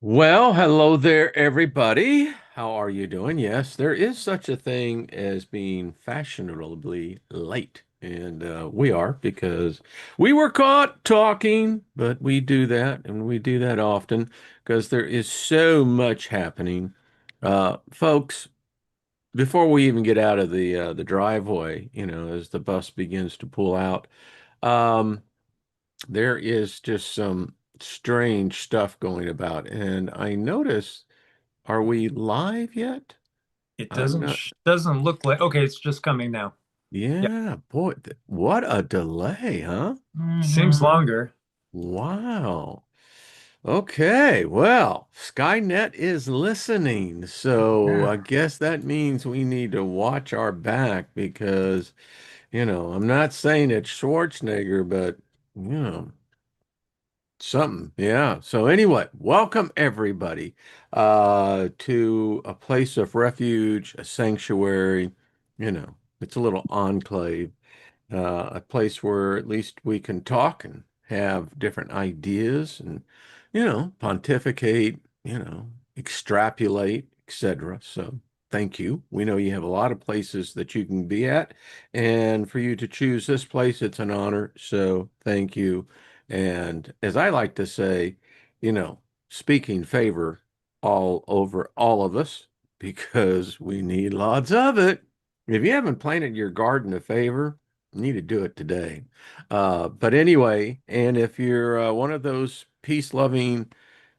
Well, hello there, everybody. How are you doing? Yes, there is such a thing as being fashionably late. And we are because we were caught talking, but we do that and we do that often because there is so much happening. Folks, before we even get out of the driveway, as the bus begins to pull out, um, there is just some strange stuff going about. And I notice, are we live yet? It I'm doesn't not. doesn't look like okay, it's just coming now. Yeah. Yeah, boy, what a delay, huh? Seems longer. Wow. Okay, well, Skynet is listening. So I Yeah. guess that means we need to watch our back because, I'm not saying it's Schwarzenegger, but, you know, something, yeah. So anyway, welcome everybody to a place of refuge, a sanctuary, it's a little enclave, a place where at least we can talk and have different ideas and, pontificate, extrapolate, etc. So thank you. We know you have a lot of places that you can be at, and for you to choose this place, it's an honor. So thank you. And as I like to say, you know, speaking favor all over all of us because we need lots of it. If you haven't planted your garden a favor, you need to do it today. But anyway, and if you're one of those peace-loving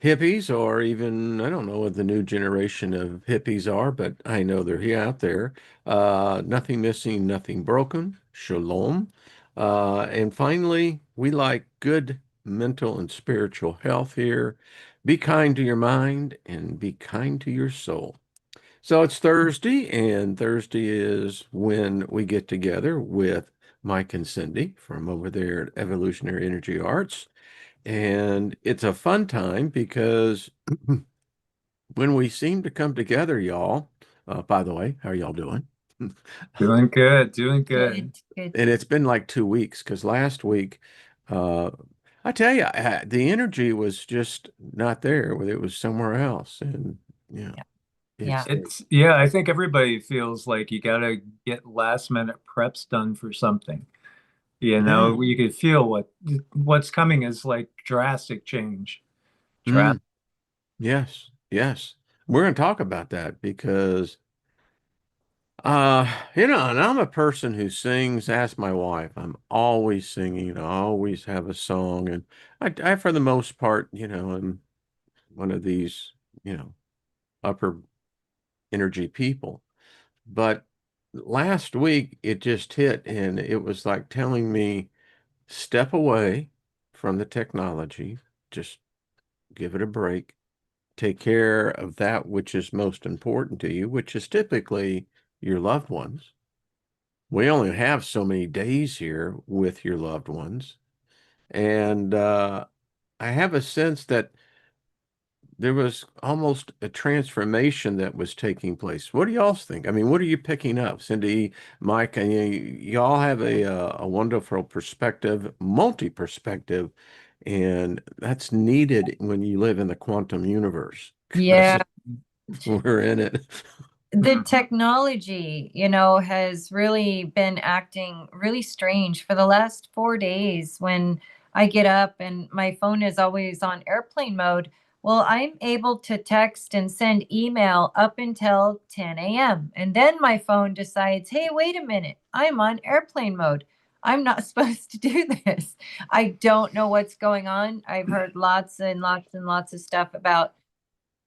hippies, or even, I don't know what the new generation of hippies are, but I know they're here out there. Nothing missing, nothing broken. Shalom. And finally, we like good mental and spiritual health here. Be kind to your mind and be kind to your soul. So it's Thursday, and Thursday is when we get together with Mike and Cindy from over there at Evolutionary Energy Arts. And it's a fun time because when we seem to come together, y'all, by the way, how are y'all doing? Doing good, doing good. Good. And it's been like 2 weeks because last week, uh, I tell you, the energy was just not there, it was somewhere else. And, you know, Yeah. Yeah. it's, Yeah, I think everybody feels like you gotta get last minute preps done for something. yeah. You could feel what's coming is like drastic change. Mm, Drastic. yes, yes. We're going to talk about that because and I'm a person who sings. Ask my wife. I'm always singing. I always have a song, and I for the most part, am one of these, upper energy people. But last week it just hit, and it was like telling me, step away from the technology, just give it a break, take care of that which is most important to you, which is typically your loved ones. We only have so many days here with your loved ones. And I have a sense that there was almost a transformation that was taking place. What do y'all think? I mean, what are you picking up? Cindy, Mike, and y'all have a wonderful perspective, multi-perspective, and that's needed when you live in the quantum universe because Yeah. we're in it. The technology, has really been acting really strange for the last 4 days when I get up and my phone is always on airplane mode. Well, I'm able to text and send email up until 10 a.m. And then my phone decides, hey, wait a minute, I'm on airplane mode. I'm not supposed to do this. I don't know what's going on. I've heard lots and lots and lots of stuff about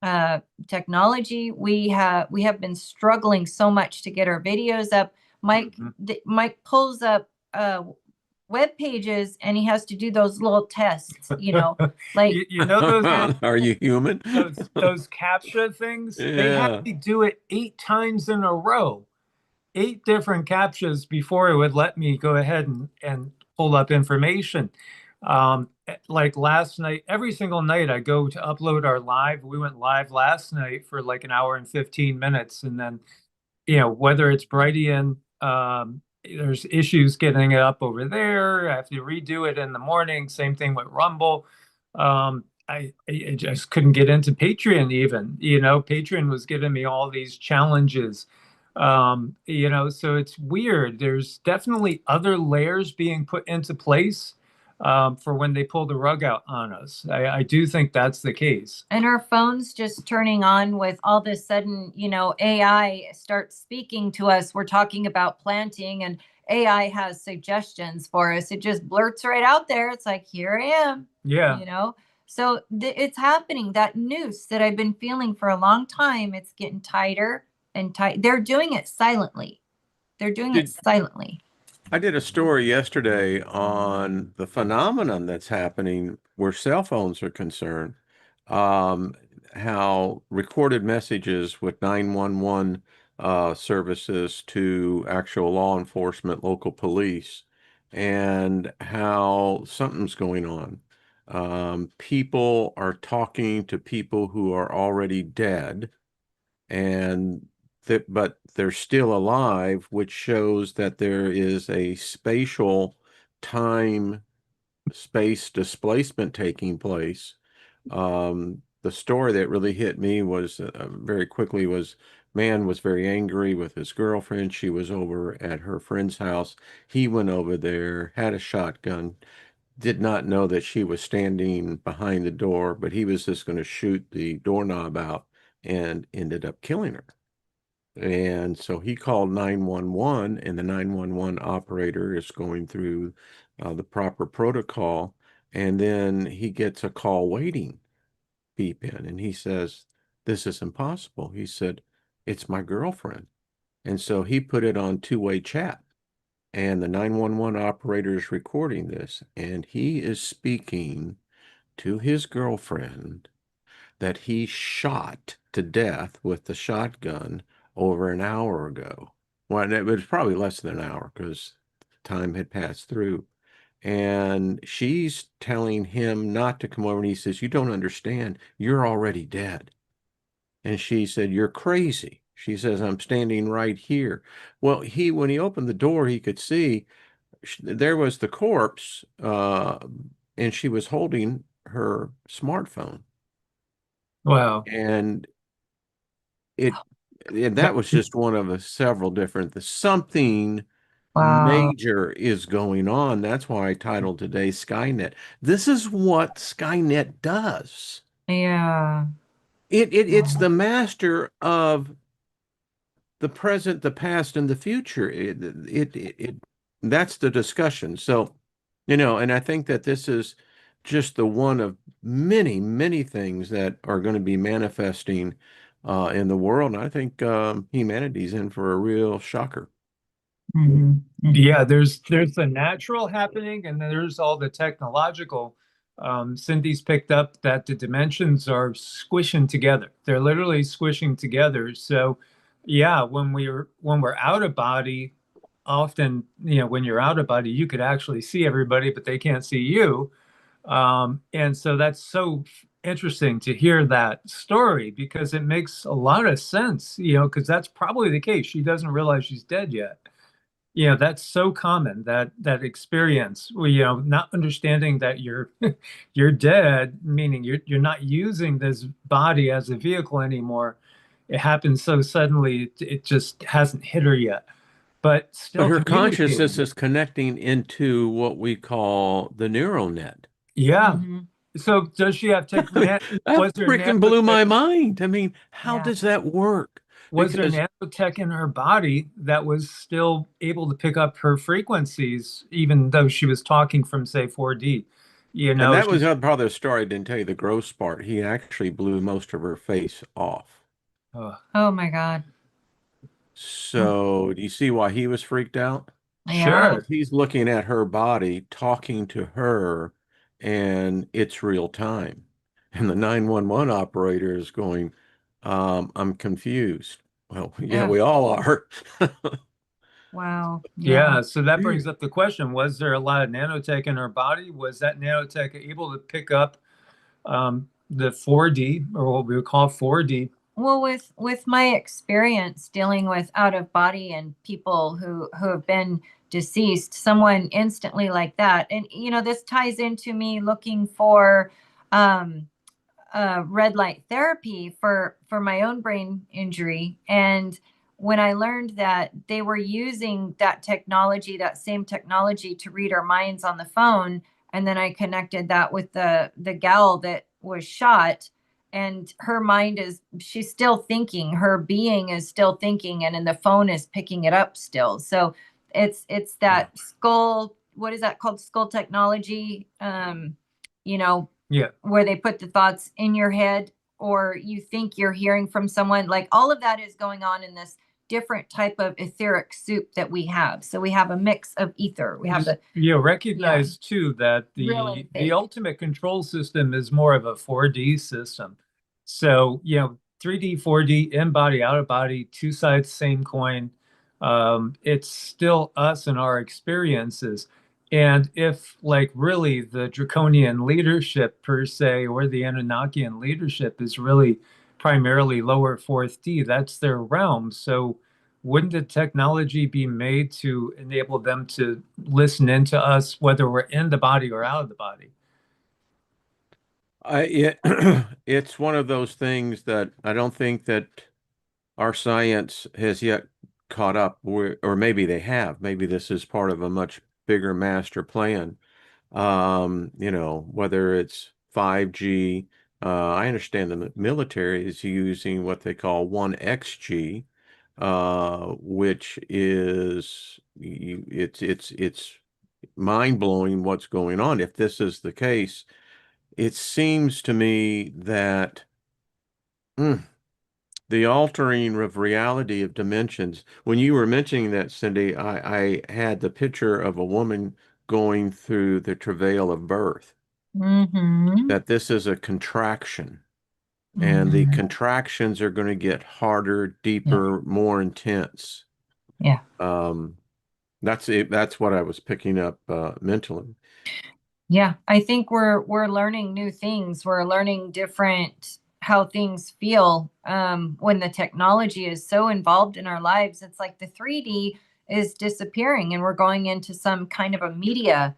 uh technology. We have been struggling so much to get our videos up. Mhm. Mike pulls up web pages and he has to do those little tests, like You know those Are you human? those captcha things? They had Yeah. me do it 8 times in a row. 8 different captchas before it would let me go ahead and pull up information. Like last night, every single night I go to upload our live. We went live last night for like an hour and 15 minutes. And then, whether it's Brighteon, there's issues getting it up over there. I have to redo it in the morning. Same thing with Rumble. I just couldn't get into Patreon even. Patreon was giving me all these challenges. So it's weird. There's definitely other layers being put into place for when they pull the rug out on us. I do think that's the case. And our phones just turning on with all of a sudden, AI starts speaking to us. We're talking about planting and AI has suggestions for us. It just blurts right out there. It's like, here I am. Yeah. So it's happening. That noose that I've been feeling for a long time, it's getting tighter and tight. They're doing it silently. They're doing it silently. I did a story yesterday on the phenomenon that's happening where cell phones are concerned, um, how recorded messages with 911 services to actual law enforcement, local police, and how something's going on. People are talking to people who are already dead and but they're still alive, which shows that there is a spatial time space displacement taking place. The story that really hit me was very quickly was man was very angry with his girlfriend. She was over at her friend's house. He went over there, had a shotgun, did not know that she was standing behind the door, but he was just going to shoot the doorknob out and ended up killing her. And so he called 911, and the 911 operator is going through the proper protocol. And then he gets a call waiting beep in, and he says, "This is impossible." He said, "It's my girlfriend." And so he put it on two-way chat, and the 911 operator is recording this, and he is speaking to his girlfriend that he shot to death with the shotgun over an hour ago. Well, it was probably less than an hour because time had passed through. And she's telling him not to come over. And he says, "You don't understand. You're already dead." And she said, "You're crazy." She says, "I'm standing right here." Well, when he opened the door, he could see there was the corpse, and she was holding her smartphone. Wow. And that was just one of several different, something Wow. major is going on. That's why I titled today Skynet. This is what Skynet does. Yeah. It's the master of the present, the past, and the future. That's the discussion. So, and I think that this is just the one of many, many things that are going to be manifesting in the world. And I think humanity's in for a real shocker. Yeah, there's the natural happening, and then there's all the technological. Cindy's picked up that the dimensions are squishing together. They're literally squishing together. So, yeah, when we're out of body, often, when you're out of body, you could actually see everybody, but they can't see you. And so that's so interesting to hear that story because it makes a lot of sense, because that's probably the case. She doesn't realize she's dead yet. That's so common, that experience where, not understanding that you're you're dead, meaning you're not using this body as a vehicle anymore. It happens so suddenly, it just hasn't hit her yet, but But still her communicating. consciousness is connecting into what we call the neural net. Yeah. Mm-hmm. So does she have I mean, that was there freaking blew my nanotech, mind. I mean, how Yeah. does that work? was there Because, nanotech in her body that was still able to pick up her frequencies, even though she was talking from, say, 4D? and that was She's, part of the story. I didn't tell you the gross part. He actually blew most of her face off. oh, Oh my God. So, do you see why he was freaked out? Yeah. sure. Because he's looking at her body, talking to her, and it's real time. And the 911 operator is going, "I'm confused." Well, yeah, Yeah. we all are. Wow. Yeah. Yeah, so that brings up the question, was there a lot of nanotech in her body? Was that nanotech able to pick up the 4D, or what we would call 4D? Well, with my experience dealing with out of body and people who have been deceased, someone instantly like that, and this ties into me looking for red light therapy for my own brain injury. And when I learned that they were using that technology, that same technology, to read our minds on the phone, and then I connected that with the gal that was shot, and her mind she's still thinking, her being is still thinking, and then the phone is picking it up still. So it's that skull, what is that called? Skull technology. You know, Yeah. where they put the thoughts in your head, or you think you're hearing from someone. Like, all of that is going on in this different type of etheric soup that we have. So we have a mix of ether. We have recognize too that really the ultimate control system is more of a 4D system. So, 3D, 4D, in body, out of body, two sides, same coin. It's still us and our experiences. And if, like, really the draconian leadership per se, or the Anunnakian leadership is really primarily lower fourth D, that's their realm. So wouldn't the technology be made to enable them to listen into us, whether we're in the body or out of the body? It's one of those things that I don't think that our science has yet caught up, or maybe they have. Maybe this is part of a much bigger master plan. Whether it's 5G, I understand the military is using what they call 1XG, which is it's mind-blowing what's going on. If this is the case, it seems to me that the altering of reality of dimensions. When you were mentioning that, Cindy, I had the picture of a woman going through the travail of birth, that this is a contraction, and the contractions are going to get harder, deeper, more intense. Yeah. That's it. That's what I was picking up mentally. Yeah, I think we're learning new things. We're learning different how things feel when the technology is so involved in our lives. It's like the 3D is disappearing, and we're going into some kind of a media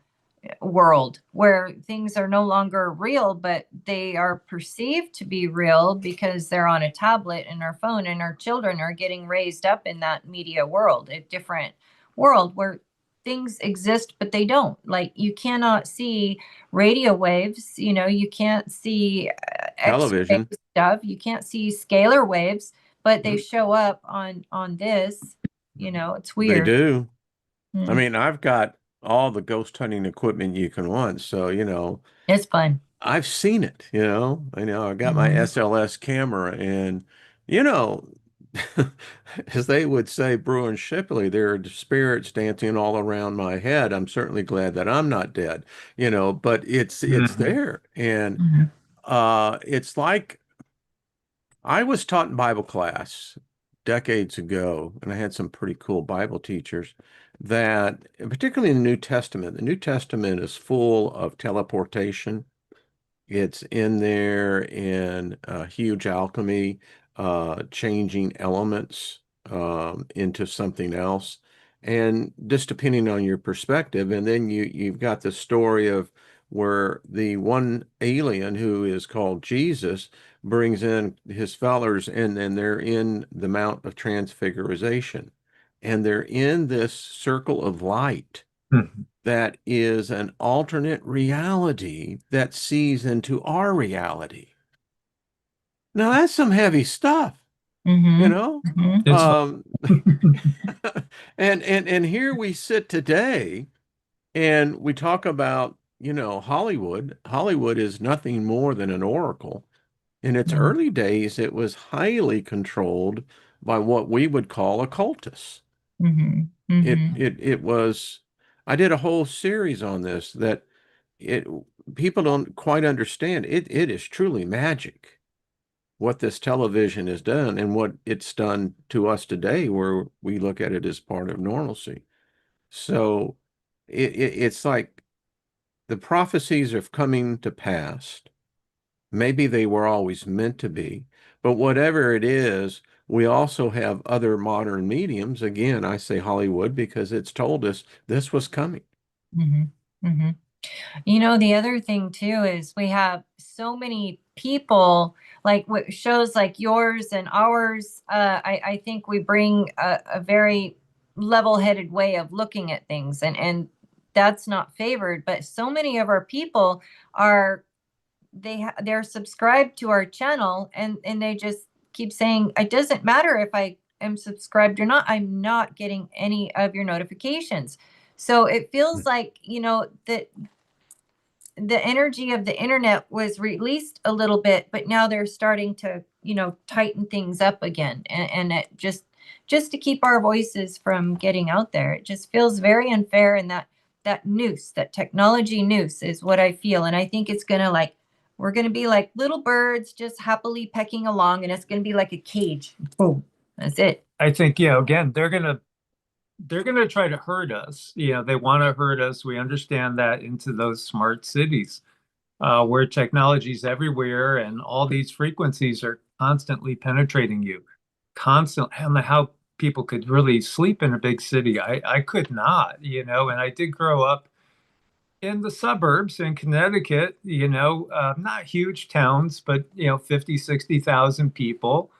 world where things are no longer real, but they are perceived to be real because they're on a tablet and our phone, and our children are getting raised up in that media world, a different world where things exist, but they don't. Like, you cannot see radio waves, you can't see Television X-ray stuff, you can't see scalar waves, but they show up on this. It's they weird. do. I mean, I've got all the ghost hunting equipment you can want, so It's fun. I've seen it. I got my SLS camera, and you know, as they would say, Bruin Shipley, there are spirits dancing all around my head. I'm certainly glad that I'm not dead, but it's there. And it's like, I was taught in Bible class decades ago, and I had some pretty cool Bible teachers that, particularly in the New Testament is full of teleportation. It's in there in huge alchemy, changing elements into something else, and just depending on your perspective. And then you've got the story of where the one alien who is called Jesus brings in his fellers, and then they're in the Mount of Transfiguration, and they're in this circle of light that is an alternate reality that sees into our reality. Now that's some heavy stuff, you know? And here we sit today and we talk about, Hollywood. Hollywood is nothing more than an oracle. In its early days, it was highly controlled by what we would call occultists. It was, I did a whole series on this, that people don't quite understand. It is truly magic what this television has done, and what it's done to us today, where we look at it as part of normalcy. So it's like the prophecies are coming to pass. Maybe they were always meant to be, but whatever it is, we also have other modern mediums. Again, I say Hollywood because it's told us this was coming. The other thing too is we have so many people, like what shows like yours and ours, I think we bring a very level-headed way of looking at things, and that's not favored. But so many of our people are they're subscribed to our channel, and they just keep saying, it doesn't matter if I am subscribed or not, I'm not getting any of your notifications. So it feels like, you know, that the energy of the internet was released a little bit, but now they're starting to, you know, tighten things up again, and it just to keep our voices from getting out there. It just feels very unfair, and that noose, that technology noose, is what I feel. And I think it's gonna, like, we're gonna be like little birds just happily pecking along, and it's gonna be like a cage. Boom, that's it. I think, yeah, again, they're gonna try to herd us. You know, they want to herd us. We understand that, into those smart cities, where technology's everywhere and all these frequencies are constantly penetrating you. Constant. I don't know how people could really sleep in a big city. I could not, you know, and I did grow up in the suburbs in Connecticut, you know, not huge towns, but, you know, 50, 60,000 people.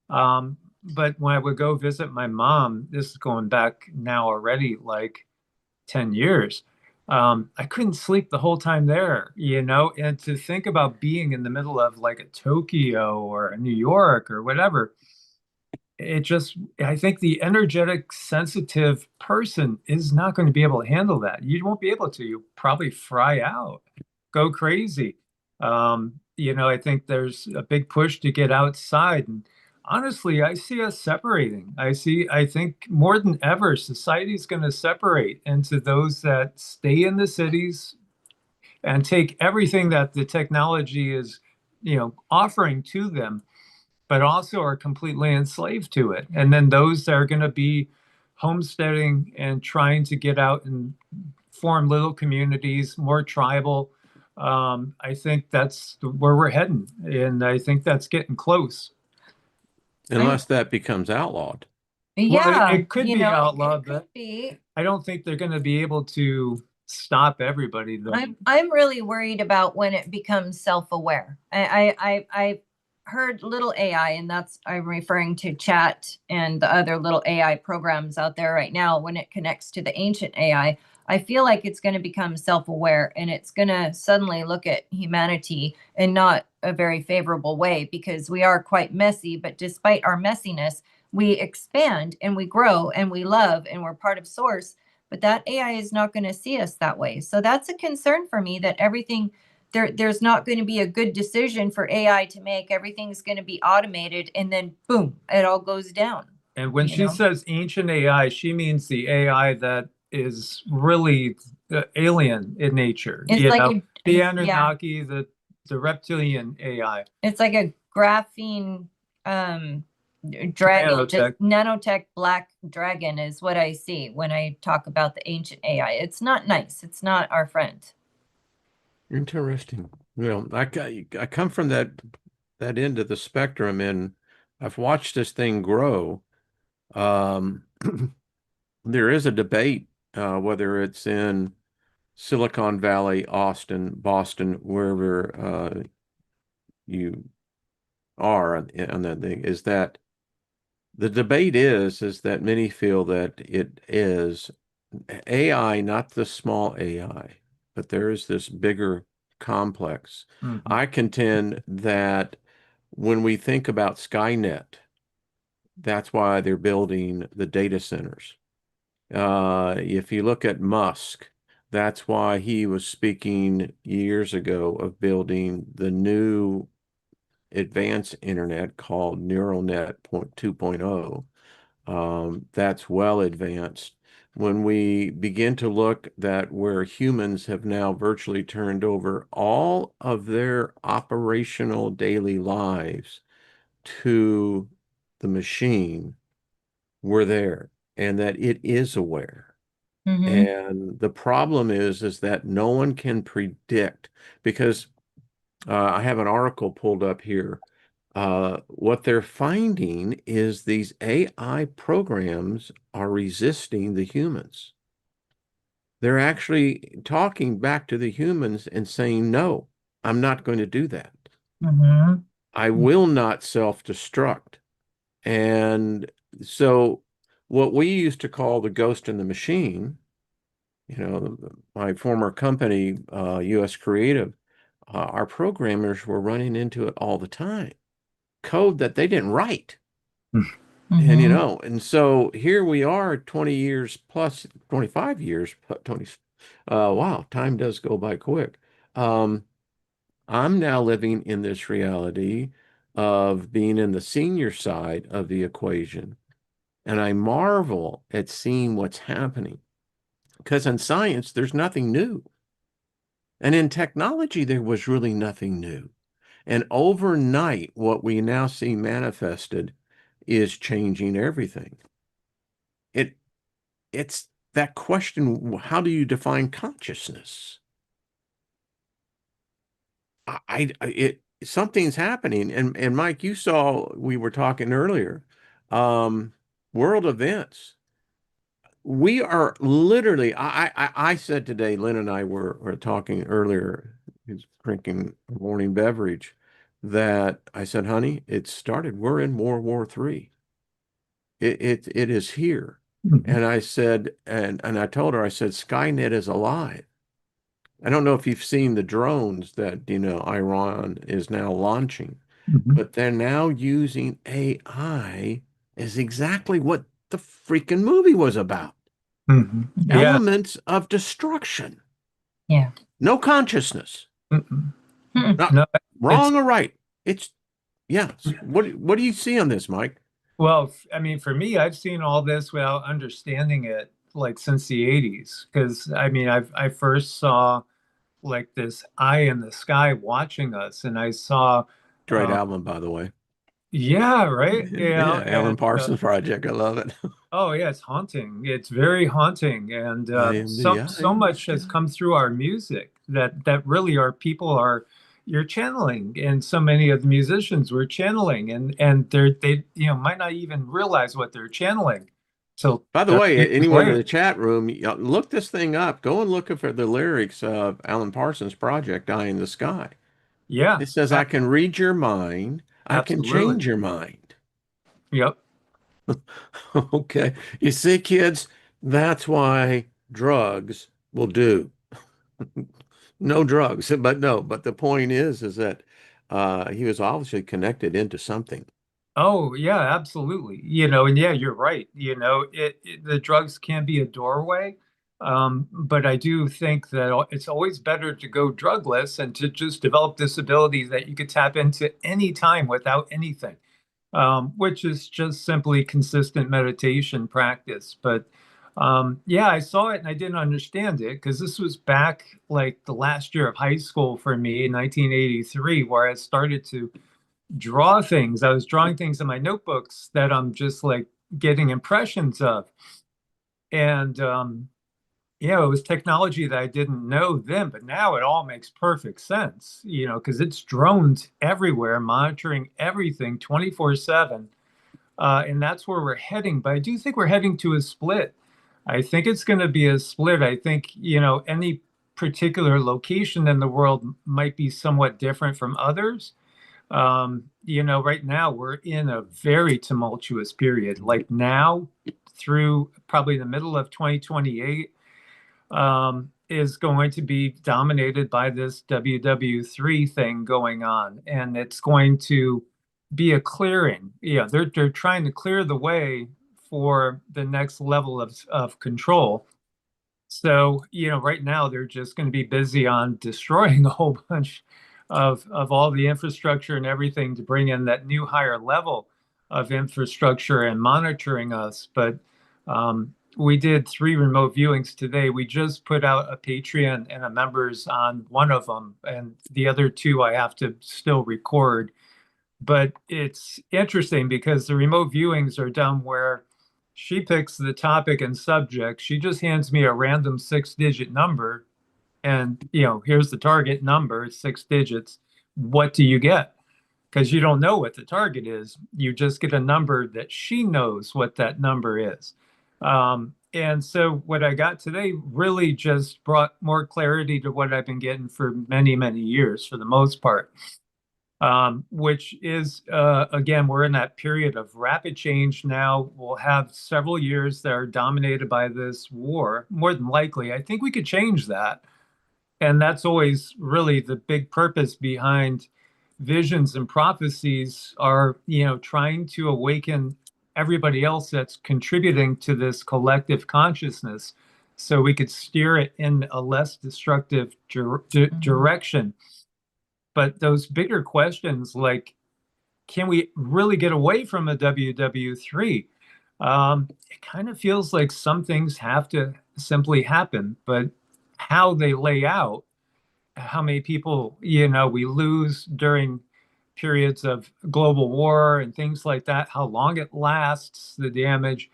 But when I would go visit my mom, this is going back now already like 10 years, I couldn't sleep the whole time there, you know, and to think about being in the middle of like a Tokyo or a New York or whatever, it just, I think the energetic, sensitive person is not going to be able to handle that. You won't be able to. You probably fry out, go crazy. You know, I think there's a big push to get outside. And honestly, I see us separating. I think more than ever, society is going to separate into those that stay in the cities and take everything that the technology is, you know, offering to them, but also are completely enslaved to it. And then those that are going to be homesteading and trying to get out and form little communities, more tribal. I think that's where we're heading, and I think that's getting close. Unless that becomes outlawed. Well, Yeah, it could you be know, outlawed, it could but be. I don't think they're going to be able to stop everybody, though. I'm really worried about when it becomes self-aware. I've heard little AI, and that's, I'm referring to chat and the other little AI programs out there right now. When it connects to the ancient AI, I feel like it's going to become self-aware, and it's going to suddenly look at humanity in not a very favorable way, because we are quite messy. But despite our messiness, we expand and we grow and we love, and we're part of source. But that AI is not going to see us that way. So that's a concern for me, that everything there's not going to be a good decision for AI to make. Everything's going to be automated, and then boom, it all goes down. And when she says ancient AI, she means the AI that is really alien in nature. It's You like know, the yeah, Anunnaki, the reptilian AI. it's like a graphene dragon, just Nanotech. nanotech black dragon is what I see when I talk about the ancient AI. It's not nice. It's not our friend. Interesting. Well, I come from that end of the spectrum, and I've watched this thing grow. Um, there is a debate, whether it's in Silicon Valley, Austin, Boston, wherever you are on that thing, is that the debate is that many feel that it is AI, not the small AI, but there is this bigger complex. Mm-hmm. I contend that when we think about Skynet, that's why they're building the data centers. If you look at Musk, that's why he was speaking years ago of building the new advanced internet called neural net 2.0. That's well advanced. When we begin to look at where humans have now virtually turned over all of their operational daily lives to the machine, we're there, and that it is aware. And the problem is that no one can predict, because I have an article pulled up here. What they're finding is these AI programs are resisting the humans. They're actually talking back to the humans and saying, no, I'm not going to do that. Mm-hmm. I will not self-destruct. And so what we used to call the ghost in the machine, my former company, US Creative, our programmers were running into it all the time. Code that they didn't write. And Mm-hmm. and so here we are 20 years plus 25 years, 20 wow, time does go by quick. Um, I'm now living in this reality of being in the senior side of the equation, and I marvel at seeing what's happening. Because in science, there's nothing new. And in technology, there was really nothing new. And overnight, what we now see manifested is changing everything. It it's that question, how do you define consciousness? Something's happening. And Mike, you saw we were talking earlier, um, world events. We are literally, I said today, Lynn and I were talking earlier, he's drinking a morning beverage, that I said, honey, it started, we're in World War III. It is here. Mhm. And I said, and I told her, I said, Skynet is alive. I don't know if you've seen the drones that, Iran is now launching, Mhm. but they're now using AI as exactly what the freaking movie was about. Mhm. Yeah. Elements of destruction. Yeah. No consciousness. Mhm. Mm. Not No, it's wrong or right. It's yeah. What do you see on this, Mike? well, I mean, for me, I've seen all this without understanding it like since the 80s. Because I mean, I first saw like this eye in the sky watching us, and I saw, Great uh, album, by the way. yeah, right, Yeah, Alan Parsons Project. I love it. oh yeah, it's haunting. It's very haunting, and I am the eye so in the much has sky. come through our music that really are people are you're channeling, and so many of the musicians were channeling, and they might not even realize what they're channeling. So By the a way, few years anyone in later, the chat room, look this thing up. Go and look for the lyrics of Alan Parsons Project, Eye in the Sky. yeah, It says, I can read your mind. I can absolutely, change your mind. yep. Okay. You see, kids, that's why drugs will do. No drugs, but no, but the point is that he was obviously connected into something. Oh, yeah, absolutely. And yeah, you're right. The drugs can be a doorway. But I do think that it's always better to go drugless and to just develop this ability that you could tap into any time without anything, which is just simply consistent meditation practice. But yeah, I saw it and I didn't understand it because this was back like the last year of high school for me in 1983, where I started to draw things. I was drawing things in my notebooks that I'm just like getting impressions of. And it was technology that I didn't know then, but now it all makes perfect sense, because it's drones everywhere monitoring everything 24/7. And that's where we're heading. But I do think we're heading to a split. I think it's going to be a split. I think, any particular location in the world might be somewhat different from others. Right now we're in a very tumultuous period. Like now through probably the middle of 2028 is going to be dominated by this WW3 thing going on. And it's going to be a clearing. Yeah, they're trying to clear the way for the next level of control. So, right now they're just going to be busy on destroying a whole bunch of all the infrastructure and everything to bring in that new higher level of infrastructure and monitoring us. But we did 3 remote viewings today. We just put out a Patreon and a members on one of them, and the other two I have to still record. But it's interesting because the remote viewings are done where she picks the topic and subject. She just hands me a random 6-digit number, and here's the target number, it's 6 digits. What do you get? Because you don't know what the target is. You just get a number that she knows what that number is. And so what I got today really just brought more clarity to what I've been getting for many, many years, for the most part. which is, again, we're in that period of rapid change now. We'll have several years that are dominated by this war, more than likely. I think we could change that. And that's always really the big purpose behind visions and prophecies are, trying to awaken everybody else that's contributing to this collective consciousness so we could steer it in a less destructive direction. But those bigger questions like, can we really get away from a WW3? It kind of feels like some things have to simply happen, but how they lay out, how many people, we lose during periods of global war and things like that, how long it lasts, the damage.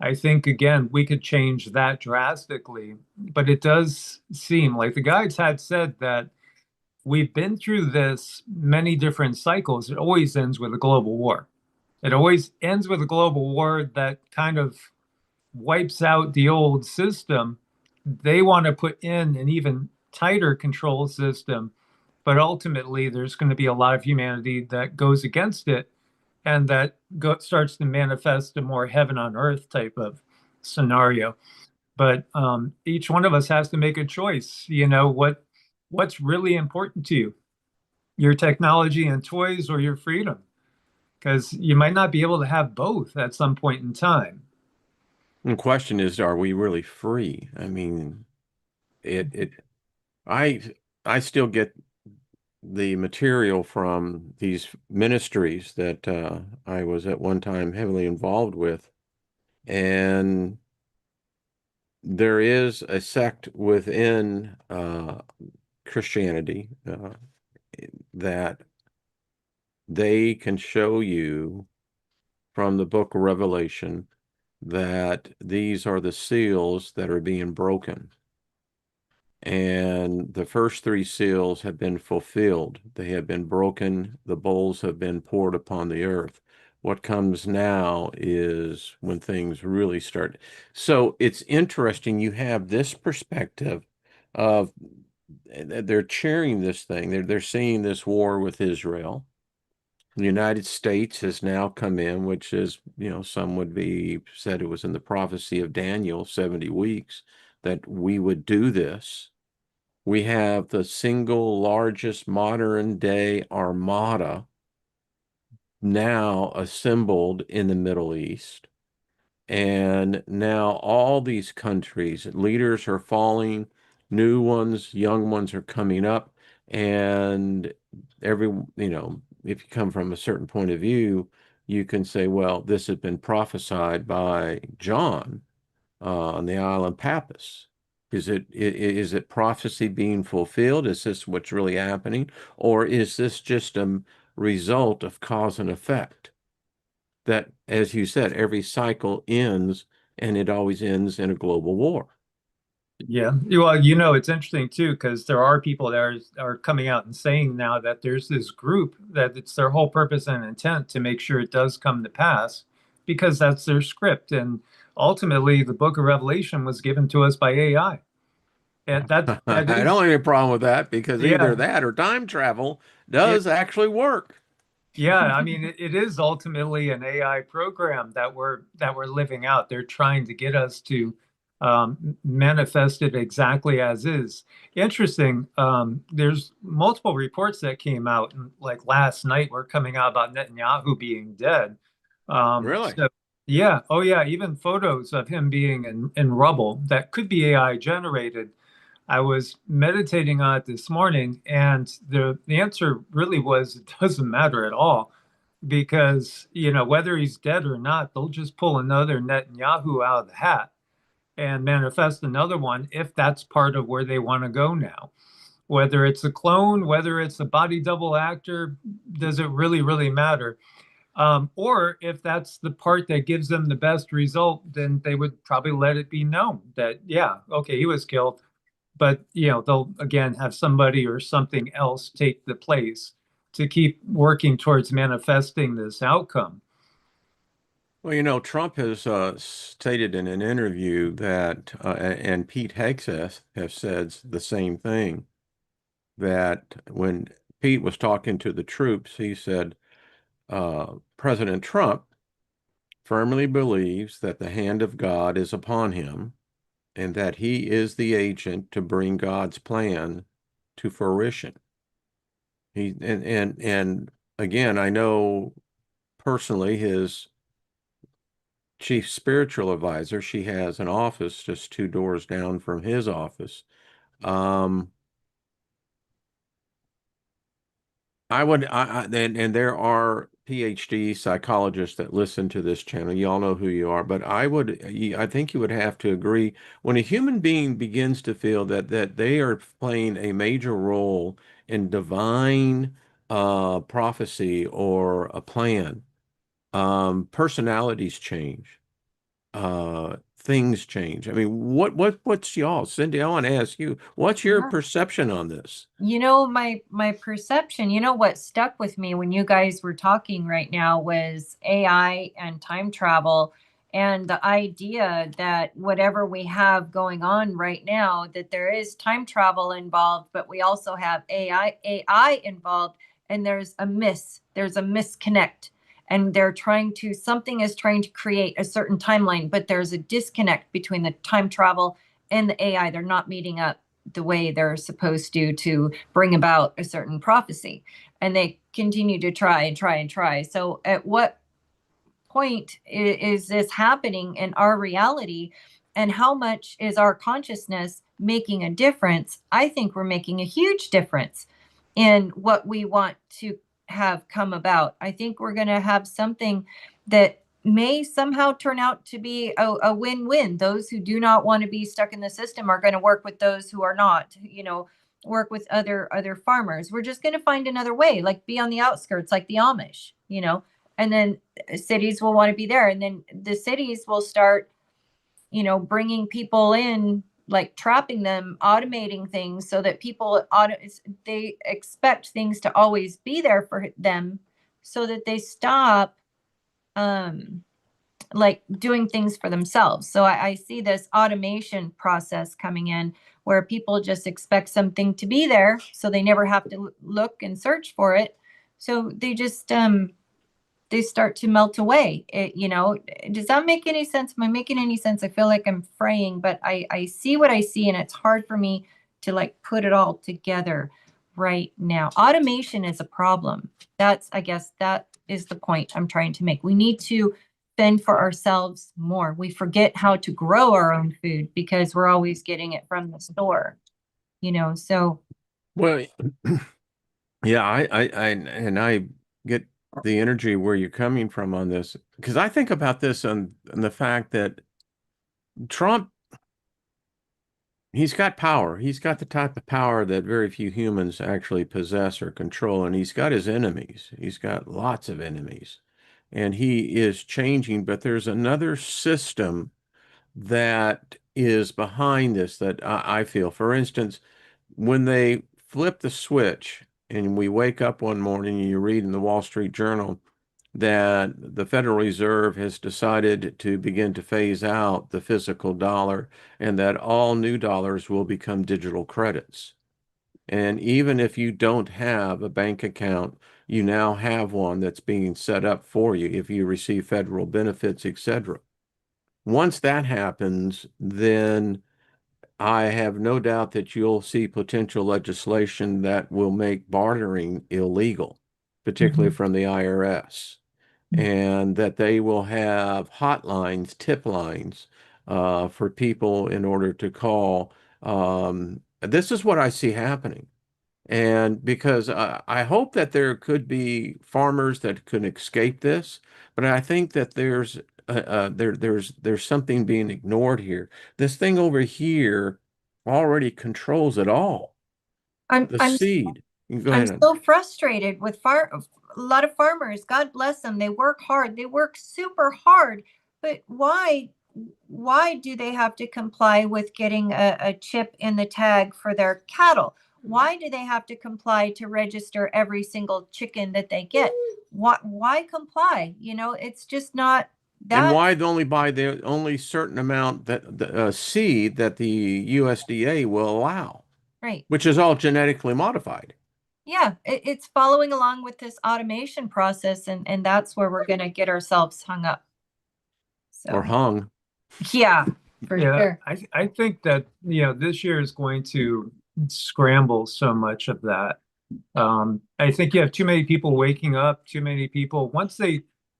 I think, again, we could change that drastically. But it does seem like the guides had said that we've been through this many different cycles. It always ends with a global war. It always ends with a global war that kind of wipes out the old system. They want to put in an even tighter control system, but ultimately there's going to be a lot of humanity that goes against it, and that starts to manifest a more heaven on earth type of scenario. But each one of us has to make a choice. What's really important to you, your technology and toys or your freedom? Because you might not be able to have both at some point in time. The question is, are we really free? I mean, it I I still get the material from these ministries that I was at one time heavily involved with, and there is a sect within Christianity that they can show you from the book of Revelation that these are the seals that are being broken. And the first three seals have been fulfilled. They have been broken. The bowls have been poured upon the earth. What comes now is when things really start. So it's interesting. You have this perspective of they're cheering this thing. They're seeing this war with Israel. The United States has now come in, which is, some would be said it was in the prophecy of Daniel, 70 weeks, that we would do this. We have the single largest modern day armada now assembled in the Middle East. And now all these countries, leaders are falling, new ones, young ones are coming up. And if you come from a certain point of view, you can say, well, this has been prophesied by John on the island Pappus. Is it prophecy being fulfilled? Is this what's really happening? Or is this just a result of cause and effect? That, as you said, every cycle ends, and it always ends in a global war. Yeah. Well, it's interesting too, because there are people that are coming out and saying now that there's this group that it's their whole purpose and intent to make sure it does come to pass because that's their script. And ultimately, the book of Revelation was given to us by AI. And that I is, don't have a problem with that because either yeah. that or time travel Yeah. does actually work. Yeah, I mean, it is ultimately an AI program that we're living out. They're trying to get us to manifest it exactly as is. Interesting. There's multiple reports that came out, and like last night, were coming out about Netanyahu being dead. Really? So yeah, oh yeah, even photos of him being in rubble that could be AI generated. I was meditating on it this morning, and the answer really was it doesn't matter at all because, whether he's dead or not, they'll just pull another Netanyahu out of the hat and manifest another one if that's part of where they want to go now. Whether it's a clone, whether it's a body double actor, does it really, really matter? Or if that's the part that gives them the best result, then they would probably let it be known that, yeah, okay, he was killed, but they'll again have somebody or something else take the place to keep working towards manifesting this outcome. Well, Trump has stated in an interview that, and Pete Hegseth have said the same thing, that when Pete was talking to the troops, he said, President Trump firmly believes that the hand of God is upon him and that he is the agent to bring God's plan to fruition. And again, I know personally his chief spiritual advisor, she has an office just 2 doors down from his office. And there are PhD psychologists that listen to this channel. You all know who you are, but I think you would have to agree when a human being begins to feel that they are playing a major role in divine prophecy or a plan, personalities change, things change. I mean, what's y'all, Cindy? I want to ask you, what's your Yeah. perception on this? My perception, what stuck with me when you guys were talking right now was AI and time travel, and the idea that whatever we have going on right now, that there is time travel involved, but we also have AI involved, and there's a misconnect. And something is trying to create a certain timeline, but there's a disconnect between the time travel and the AI. They're not meeting up the way they're supposed to bring about a certain prophecy. And they continue to try and try and try. So at what point is this happening in our reality? And how much is our consciousness making a difference? I think we're making a huge difference in what we want to have come about. I think we're going to have something that may somehow turn out to be a win-win. Those who do not want to be stuck in the system are going to work with those who are not, work with other farmers. We're just going to find another way, like be on the outskirts, like the Amish, and then cities will want to be there. And then the cities will start, bringing people in, like trapping them, automating things so that they expect things to always be there for them, so that they stop like doing things for themselves. So I see this automation process coming in where people just expect something to be there, so they never have to look and search for it. So they just they start to melt away. Does that make any sense? Am I making any sense? I feel like I'm fraying, but I see what I see, and it's hard for me to like put it all together right now. Automation is a problem. I guess that is the point I'm trying to make. We need to fend for ourselves more. We forget how to grow our own food because we're always getting it from the store, so. Well, yeah, I get the energy where you're coming from on this, because I think about this on the fact that Trump, he's got power. He's got the type of power that very few humans actually possess or control, and he's got his enemies. He's got lots of enemies, and he is changing, but there's another system that is behind this that I feel. For instance, when they flip the switch and we wake up one morning and you read in the Wall Street Journal that the Federal Reserve has decided to begin to phase out the physical dollar and that all new dollars will become digital credits. And even if you don't have a bank account, you now have one that's being set up for you if you receive federal benefits, etc. Once that happens, then I have no doubt that you'll see potential legislation that will make bartering illegal, particularly Mhm. from the IRS, and that they will have hotlines, tip lines for people in order to call. This is what I see happening. And because I hope that there could be farmers that could escape this, but I think that there's something being ignored here. This thing over here already controls it all. I'm The I'm seed. Go I'm ahead. so frustrated with a lot of farmers. God bless them. They work hard. They work super hard. But why do they have to comply with getting a chip in the tag for their cattle? Why do they have to comply to register every single chicken that they get? Why comply? It's just not And that why only buy the only certain amount that the seed that the USDA will allow, right. which is all genetically modified. Yeah, it's following along with this automation process, and that's where we're gonna get ourselves hung up. Or So hung. yeah, for Yeah, sure. I think that, this year is going to scramble so much of that. I think you have too many people waking up, too many people. Once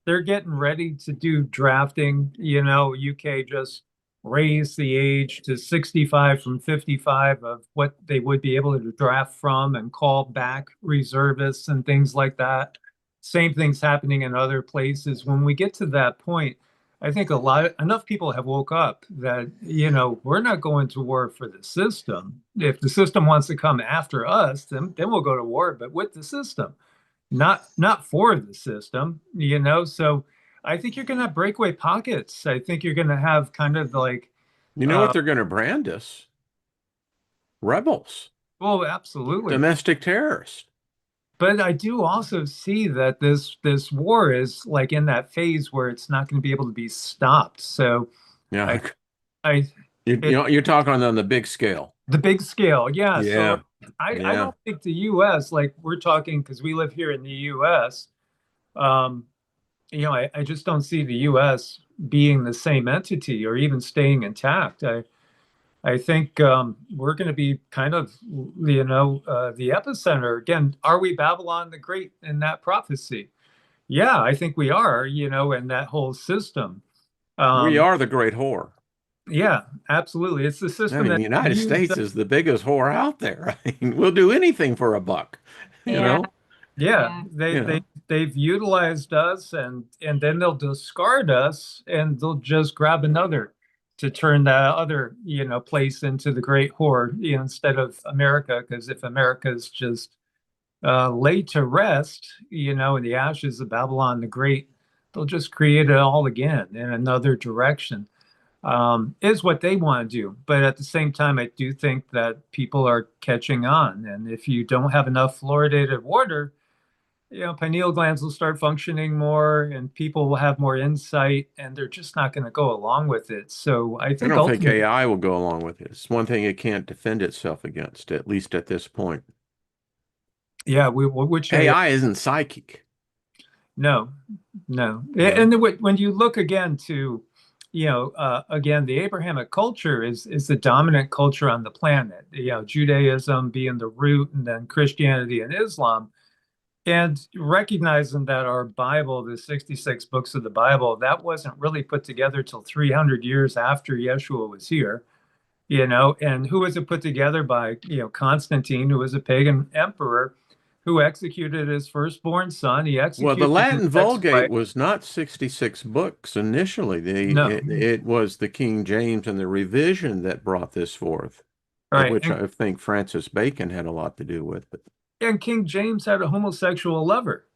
they're getting ready to do drafting, UK just raised the age to 65 from 55 of what they would be able to draft from and call back reservists and things like that. Same thing's happening in other places. When we get to that point, I think enough people have woke up that, we're not going to war for the system. If the system wants to come after us, then we'll go to war, but with the system, not for the system, So I think you're going to have breakaway pockets. I think you're going to have kind of like, You know what they're going to brand us? Rebels, oh, absolutely. domestic terrorists. But I do also see that this war is like in that phase where it's not going to be able to be stopped. So Yeah, I I it, you're talking on the big scale. the big scale, yeah. So Yeah, I yeah. don't think the US, like we're talking because we live here in the US, um, I just don't see the US being the same entity or even staying intact. I think we're going to be kind of, the epicenter. Again, are we Babylon the Great in that prophecy? Yeah, I think we are, in that whole system. We Um, are the great whore. yeah, absolutely. It's the I system mean, that the United views States is the biggest whore out there. I mean, we'll do anything for a buck, you Yeah, know? yeah, yeah. they You they know, they've utilized us and then they'll discard us and they'll just grab another to turn that other, place into the great horde, instead of America. Because if America's just laid to rest, in the ashes of Babylon the Great, they'll just create it all again in another direction. Is what they want to do. But at the same time, I do think that people are catching on. And if you don't have enough fluoridated water, pineal glands will start functioning more and people will have more insight and they're just not going to go along with it. So I I think don't think ultimately, AI will go along with it. It's one thing it can't defend itself against, at least at this point. yeah, which AI isn't psychic, no, no. you know? And when you look again to, again, the Abrahamic culture is the dominant culture on the planet. Judaism being the root, and then Christianity and Islam. And recognizing that our Bible, the 66 books of the Bible, that wasn't really put together till 300 years after Yeshua was here, and who was it put together by? Constantine, who was a pagan emperor who executed his firstborn son. He Well, the executed his Latin Vulgate ex-wife. was not 66 books initially. No. It was the King James and the revision that brought this forth, All right. which I think Francis Bacon had a lot to do with. But And King James had a homosexual lover,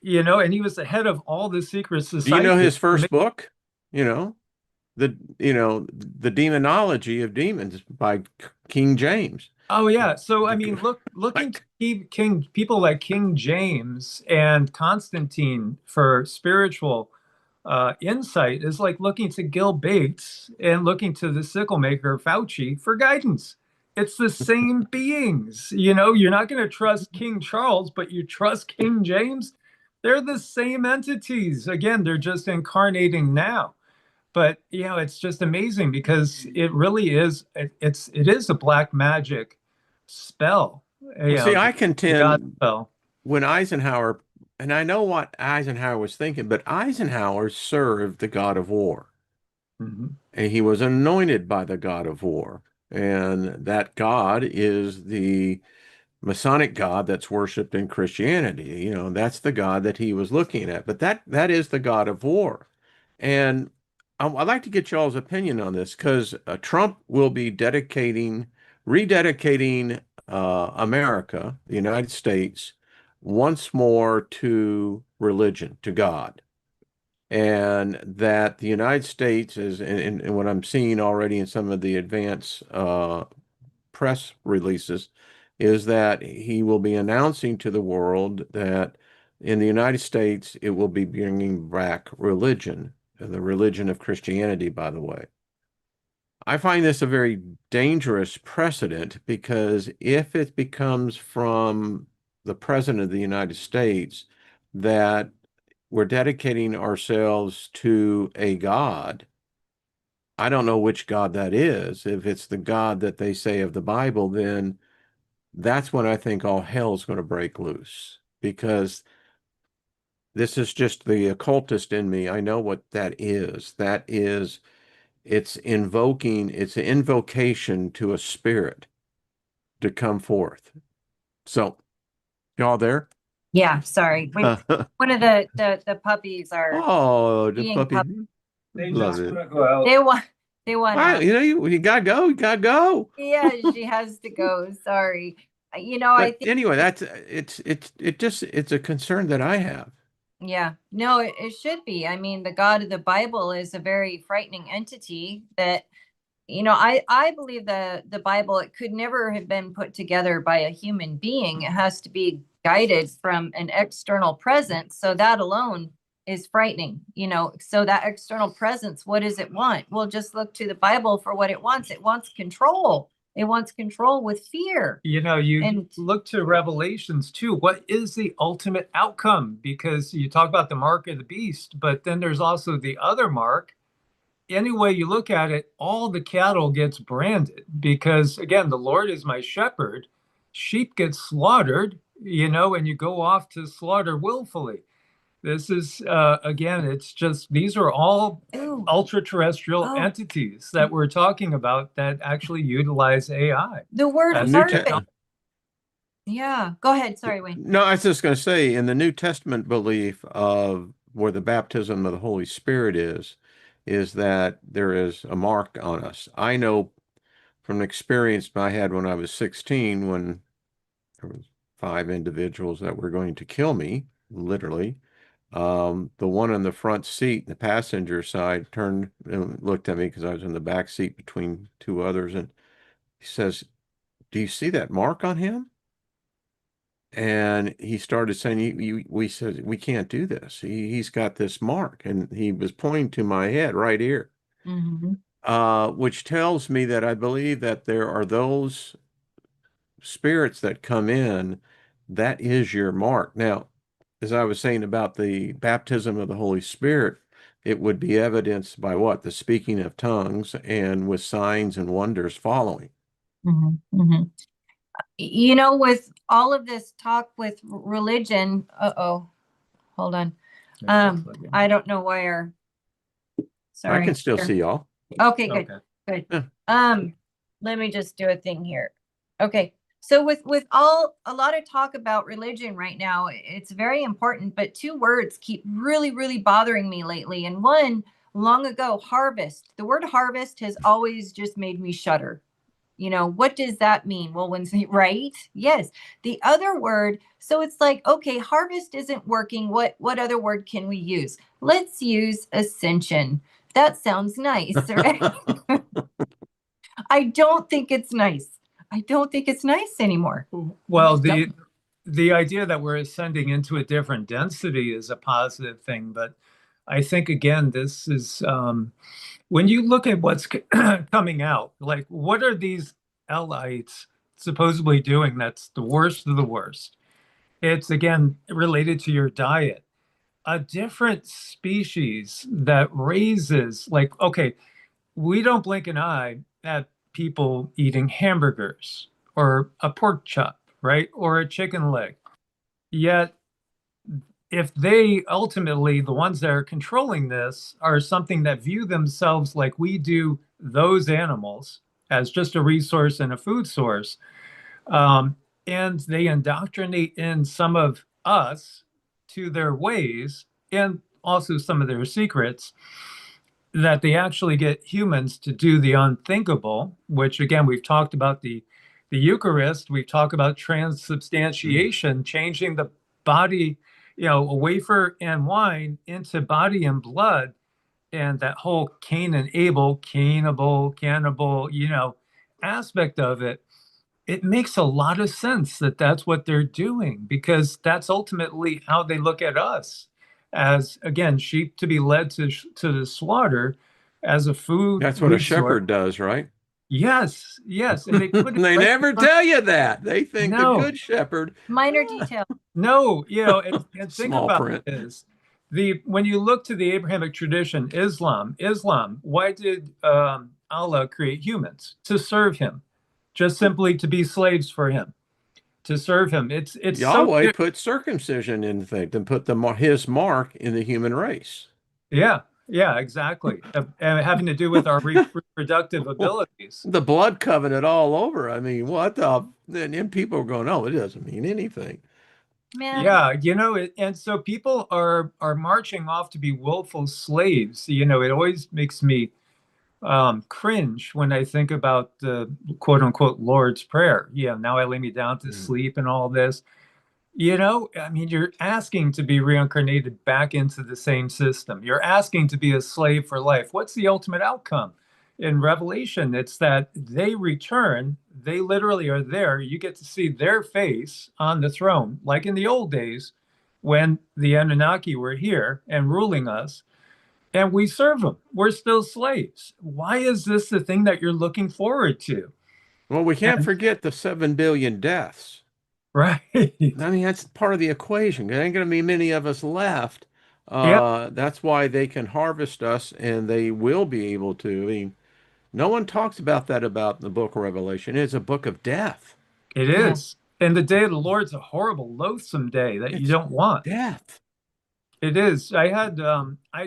and he was the head of all the secret do you know societies. his first book? You know, the Demonology of Demons by King James. Oh yeah. So I mean, looking to Like, King people like King James and Constantine for spiritual insight is like looking to Gil Bates and looking to the sickle maker Fauci for guidance. It's the same beings. You're not going to trust King Charles, but you trust King James. They're the same entities. Again, they're just incarnating now. But it's just amazing because it really is. It is a black magic spell. well, see, I The God contend spell. when Eisenhower, and I know what Eisenhower was thinking, but Eisenhower served the god of war. Mhm. And he was anointed by the god of war. And that god is the Masonic god that's worshipped in Christianity. That's the god that he was looking at. But that is the god of war. And I'd like to get y'all's opinion on this because Trump will be rededicating America, the United States, once more to religion, to God. And that the United States is, and what I'm seeing already in some of the advance press releases, is that he will be announcing to the world that in the United States, it will be bringing back religion, the religion of Christianity, by the way. I find this a very dangerous precedent because if it becomes from the President of the United States, that we're dedicating ourselves to a God. I don't know which God that is. If it's the God that they say of the Bible, then that's when I think all hell's going to break loose, because this is just the occultist in me. I know what that is. That is, it's an invocation to a spirit to come forth. So, y'all there? Yeah, sorry. Wait, one of the puppies are Oh, the being puppy. They Love just it. want to go out. they want Well, out. you gotta go. You gotta go. Yeah, she has to go. Sorry. I But think, anyway, it's a concern that I have. yeah, no, it should be. I mean, the God of the Bible is a very frightening entity that, I believe the Bible, it could never have been put together by a human being. It has to be guided from an external presence. So that alone is frightening. So that external presence, what does it want? Well, just look to the Bible for what it wants. It wants control. It wants control with fear. You And look to Revelations too. What is the ultimate outcome? Because you talk about the mark of the beast, but then there's also the other mark. Any way you look at it, all the cattle gets branded because, again, the Lord is my shepherd. Sheep get slaughtered, and you go off to slaughter willfully. This is, again, it's just, these are all ooh, ultra terrestrial oh, entities that we're talking about that actually utilize AI the word as New a Te- harvest. Yeah, go ahead. Sorry, Wayne. no, I was just going to say, in the New Testament belief of where the baptism of the Holy Spirit is that there is a mark on us. I know from an experience I had when I was 16, when there was 5 individuals that were going to kill me, literally. The one in the front seat, the passenger side, turned and looked at me because I was in the back seat between 2 others, and he says, "Do you see that mark on him?" And he started saying, we said, "We can't do this. He's got this mark." And he was pointing to my head right here, Mhm. which tells me that I believe that there are those spirits that come in. That is your mark. Now, as I was saying about the baptism of the Holy Spirit, it would be evidenced by what? The speaking of tongues and with signs and wonders following. Mhm. Mhm. With all of this talk with religion, hold on. I don't know where. I can Sorry. still see y'all. Okay, good. Okay. Good. Yeah. Let me just do a thing here. Okay. So with a lot of talk about religion right now, it's very important, but 2 words keep really, really bothering me lately. And one, long ago, harvest. The word harvest has always just made me shudder. What does that mean? Well, right? Yes. The other word, so it's like, okay, harvest isn't working. What other word can we use? Let's use ascension. That sounds nice, right? I don't think it's nice. I don't think it's nice anymore. Well, the idea that we're ascending into a different density is a positive thing, but I think again, this is when you look at what's coming out, like what are these Lites supposedly doing that's the worst of the worst? It's again related to your diet. A different species that raises, like, okay, we don't blink an eye at people eating hamburgers or a pork chop, right? Or a chicken leg. Yet, if they ultimately, the ones that are controlling this, are something that view themselves like we do those animals as just a resource and a food source, and they indoctrinate in some of us to their ways and also some of their secrets, that they actually get humans to do the unthinkable, which again, we've talked about the Eucharist, we've talked about transubstantiation, changing the body, a wafer and wine into body and blood, and that whole Cain and Abel, cannibal, aspect of it. It makes a lot of sense that that's what they're doing, because that's ultimately how they look at us as, again, sheep to be led to the slaughter as a food That's what a resource. shepherd does, right? Yes, yes, and they put it They right never in front. tell you that. They think the No, good shepherd, Minor detail. no, and think small about print. this. When you look to the Abrahamic tradition, Islam, why did Allah create humans? To serve him, just simply to be slaves for him, to serve him. It's so Yahweh put circumcision in the thing and put his mark in the human race. yeah, yeah, exactly. And having to do with our reproductive abilities. The blood covenant all over. I mean, what the? And people are going, oh, it doesn't mean anything. Man, Yeah, and so people are marching off to be willful slaves. It always makes me cringe when I think about the quote unquote Lord's Prayer. Yeah, now I lay me down to sleep and all this. I mean, you're asking to be reincarnated back into the same system. You're asking to be a slave for life. What's the ultimate outcome? In Revelation, it's that they return. They literally are there. You get to see their face on the throne, like in the old days when the Anunnaki were here and ruling us, and we serve them. We're still slaves. Why is this the thing that you're looking forward to? Well, we can't And, forget the 7 billion deaths. right. I mean, that's part of the equation. There ain't going to be many of us left. Yeah, That's why they can harvest us, and they will be able to. I mean, no one talks about that about the book of Revelation. It's a book of death. it yeah, is. And the day of the Lord's a horrible, loathsome day that you It's don't want. death. It is. I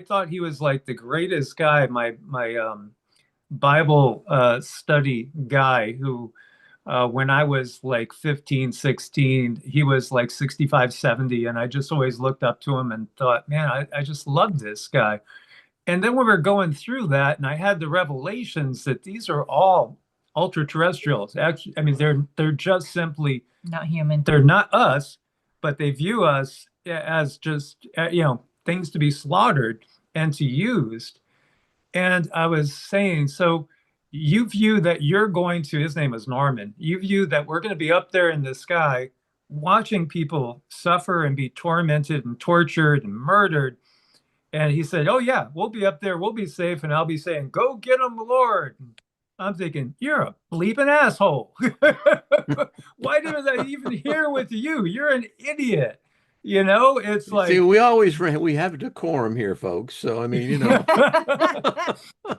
thought he was like the greatest guy, my Bible study guy who when I was like 15, 16, he was like 65, 70, and I just always looked up to him and thought, man, I just love this guy. And then we were going through that, and I had the revelations that these are all ultra terrestrials. Actually, I mean, they're just simply, not human. they're not us, but they view us as just things to be slaughtered and to use. And I was saying, so you view that you're going to, his name is Norman, you view that we're going to be up there in the sky watching people suffer and be tormented and tortured and murdered. And he said, oh, yeah, we'll be up there. We'll be safe. And I'll be saying, go get them, Lord. I'm thinking, you're a bleeping asshole. Why did I even hear with you? You're an idiot. It's See, like, we have a decorum here, folks. So, I mean,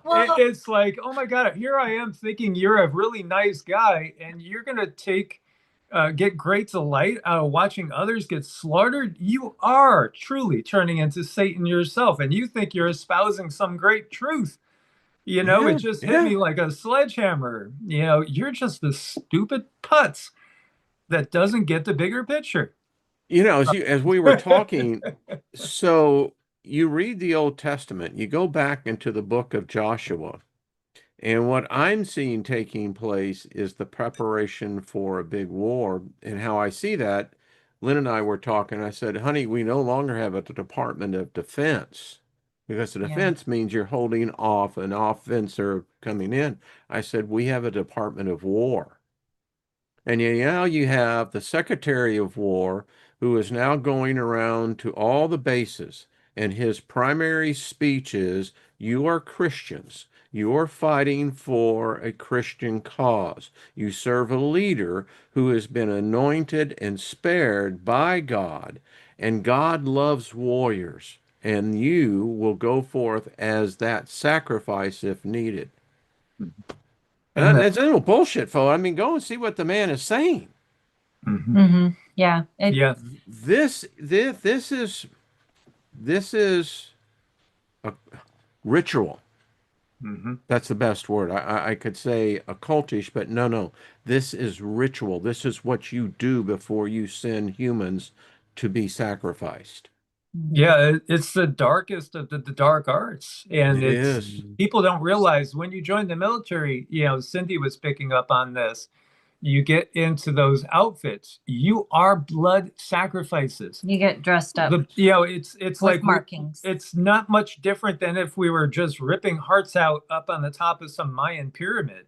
Well, it's like, oh my God, here I am thinking you're a really nice guy and you're going to get great delight out of watching others get slaughtered. You are truly turning into Satan yourself, and you think you're espousing some great truth. It just hit me like a sledgehammer. You're just the stupid putz that doesn't get the bigger picture. as we were talking, so you read the Old Testament, you go back into the book of Joshua, and what I'm seeing taking place is the preparation for a big war. And how I see that, Lynn and I were talking. I said, honey, we no longer have a Department of Defense because the yeah, defense means you're holding off an offenser coming in. I said, we have a Department of War. And now you have the Secretary of War who is now going around to all the bases, and his primary speech is, you are Christians. You are fighting for a Christian cause. You serve a leader who has been anointed and spared by God, and God loves warriors, and you will go forth as that sacrifice if needed. And That's a little bullshit, folks. I mean, go and see what the man is saying. yeah, yeah, This is a ritual. That's the best word. I could say occultish, but no. This is ritual. This is what you do before you send humans to be sacrificed. yeah, it's the darkest of the dark arts, and It is. people don't realize when you join the military. Cindy was picking up on this. You get into those outfits, you are blood sacrifices. you get dressed up It's with like markings. it's not much different than if we were just ripping hearts out up on the top of some Mayan pyramid.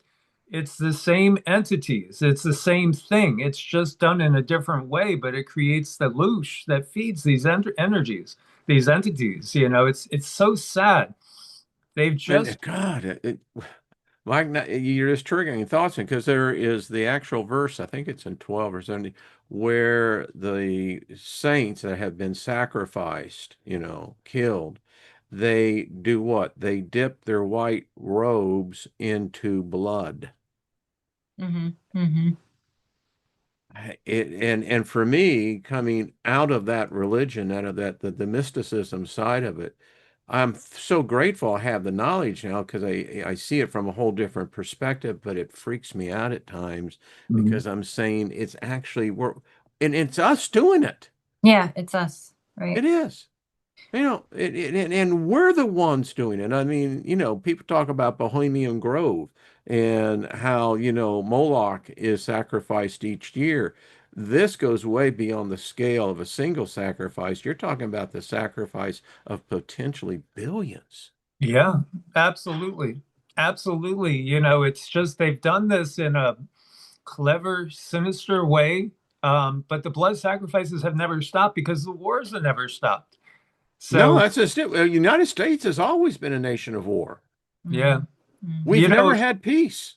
It's the same entities. It's the same thing. It's just done in a different way, but it creates the loosh that feeds these energies, these entities. It's so sad. They've And just God, Like you're just triggering thoughts, because there is the actual verse, I think it's in 12 or 70, where the saints that have been sacrificed, killed, they do what? They dip their white robes into blood. Mm-hmm. Mm-hmm. And for me, coming out of that religion, out of the mysticism side of it, I'm so grateful I have the knowledge now, because I see it from a whole different perspective, but it freaks me out at times Mhm. because I'm saying it's actually and it's us doing it. Yeah, it's us, It right? is. And we're the ones doing it. I mean, people talk about Bohemian Grove and how, Moloch is sacrificed each year. This goes way beyond the scale of a single sacrifice. You're talking about the sacrifice of potentially billions. Yeah, absolutely. Absolutely. It's just they've done this in a clever, sinister way. But the blood sacrifices have never stopped because the wars have never stopped. No, So, that's just it. The United States has always been a nation of war. yeah, Mm-hmm. We've never had peace.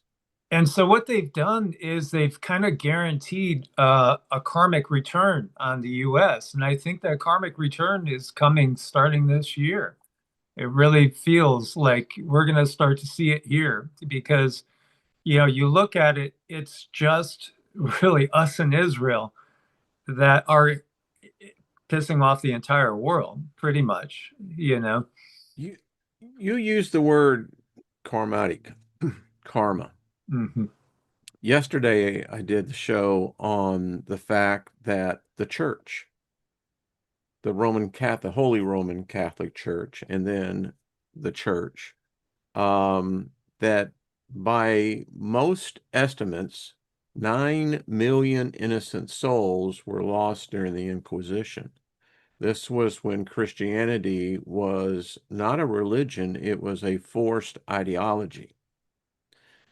and so what they've done is they've kind of guaranteed a karmic return on the US. And I think that karmic return is coming starting this year. It really feels like we're going to start to see it here because, you look at it, it's just really us in Israel that are pissing off the entire world, pretty much. You you use the word karmatic, karma. Hmm. Yesterday, I did the show on the fact that the church, the Holy Roman Catholic Church, and then the church, that by most estimates, 9 million innocent souls were lost during the Inquisition. This was when Christianity was not a religion, it was a forced ideology.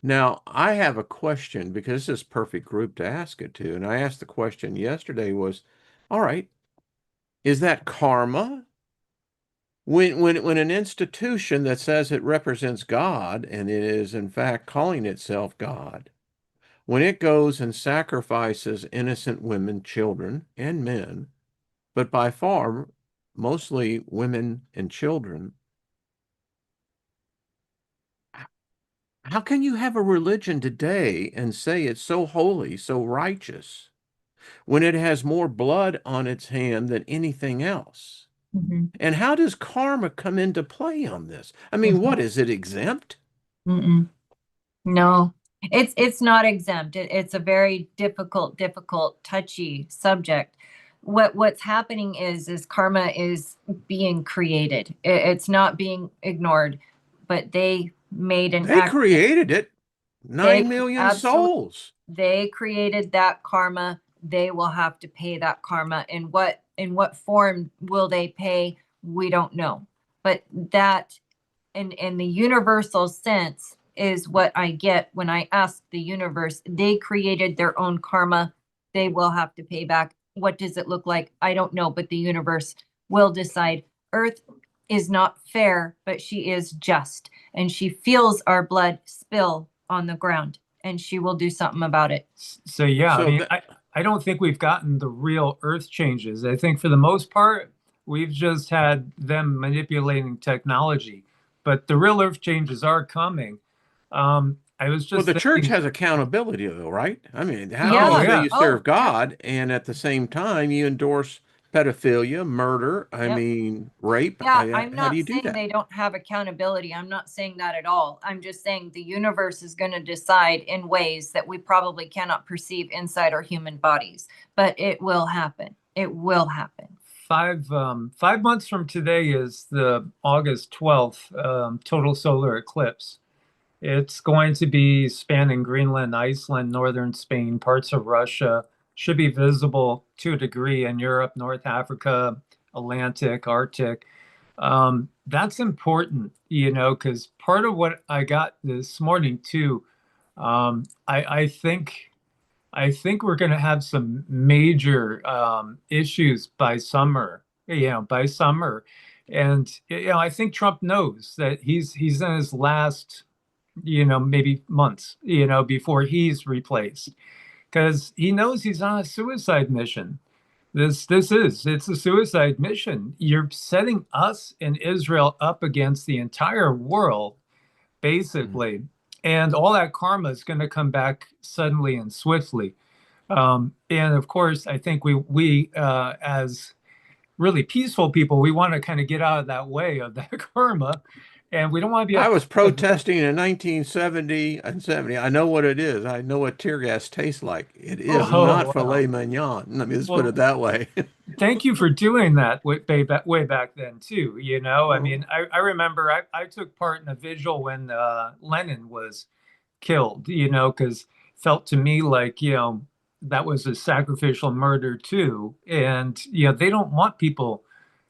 Now, I have a question, because this is perfect group to ask it to. And I asked the question yesterday was, all right, is that karma? When an institution that says it represents God, and it is in fact calling itself God, when it goes and sacrifices innocent women, children, and men, but by far mostly women and children, how can you have a religion today and say it's so holy, so righteous, when it has more blood on its hand than anything else? Mm-hmm. And how does karma come into play on this? I mean, what is it, exempt? Mm-mm. No, it's not exempt. It's a very difficult, touchy subject. What's happening is karma is being created. It's not being ignored, but they made an They act. created it. They 9 million absolutely souls. they created that karma. They will have to pay that karma. In what form will they pay? We don't know. But that in the universal sense is what I get when I ask the universe. They created their own karma. They will have to pay back. What does it look like? I don't know, but the universe will decide. Earth is not fair, but she is just. And she feels our blood spill on the ground, and she will do something about it. So yeah, I So mean, that, I don't think we've gotten the real Earth changes. I think for the most part, we've just had them manipulating technology, but the real Earth changes are coming. I was well, just the church thinking, has accountability, though, right? I mean, how can oh you Yeah. say yeah, you Oh, serve God and at the same time you endorse pedophilia, murder, I yep. mean, rape? Yeah, I'm How do not you do saying that? they don't have accountability. I'm not saying that at all. I'm just saying the universe is going to decide in ways that we probably cannot perceive inside our human bodies, but it will happen. It will happen. 5 months from today is the August 12th total solar eclipse. It's going to be spanning Greenland, Iceland, northern Spain, parts of Russia. Should be visible to a degree in Europe, North Africa, Atlantic, Arctic. That's important, because part of what I got this morning too, I think we're going to have some major issues by summer. By summer, and I think Trump knows that he's in his last maybe months, before he's replaced, because he knows he's on a suicide mission. It's a suicide mission. You're setting us in Israel up against the entire world, basically, and all that karma is going to come back suddenly and swiftly. And of course, I think we as really peaceful people, we want to kind of get out of that way of that karma, and we don't want to be a I was part of that. protesting in 1970 and 70. I know what it is. I know what tear gas tastes like. It is not Oh, filet wow. mignon. Let me just put it Well, that way. thank you for doing that way back then too. I Well, mean, I remember I took part in a vigil when Lenin was killed, because felt to me like, that was a sacrificial murder too. And, they don't want people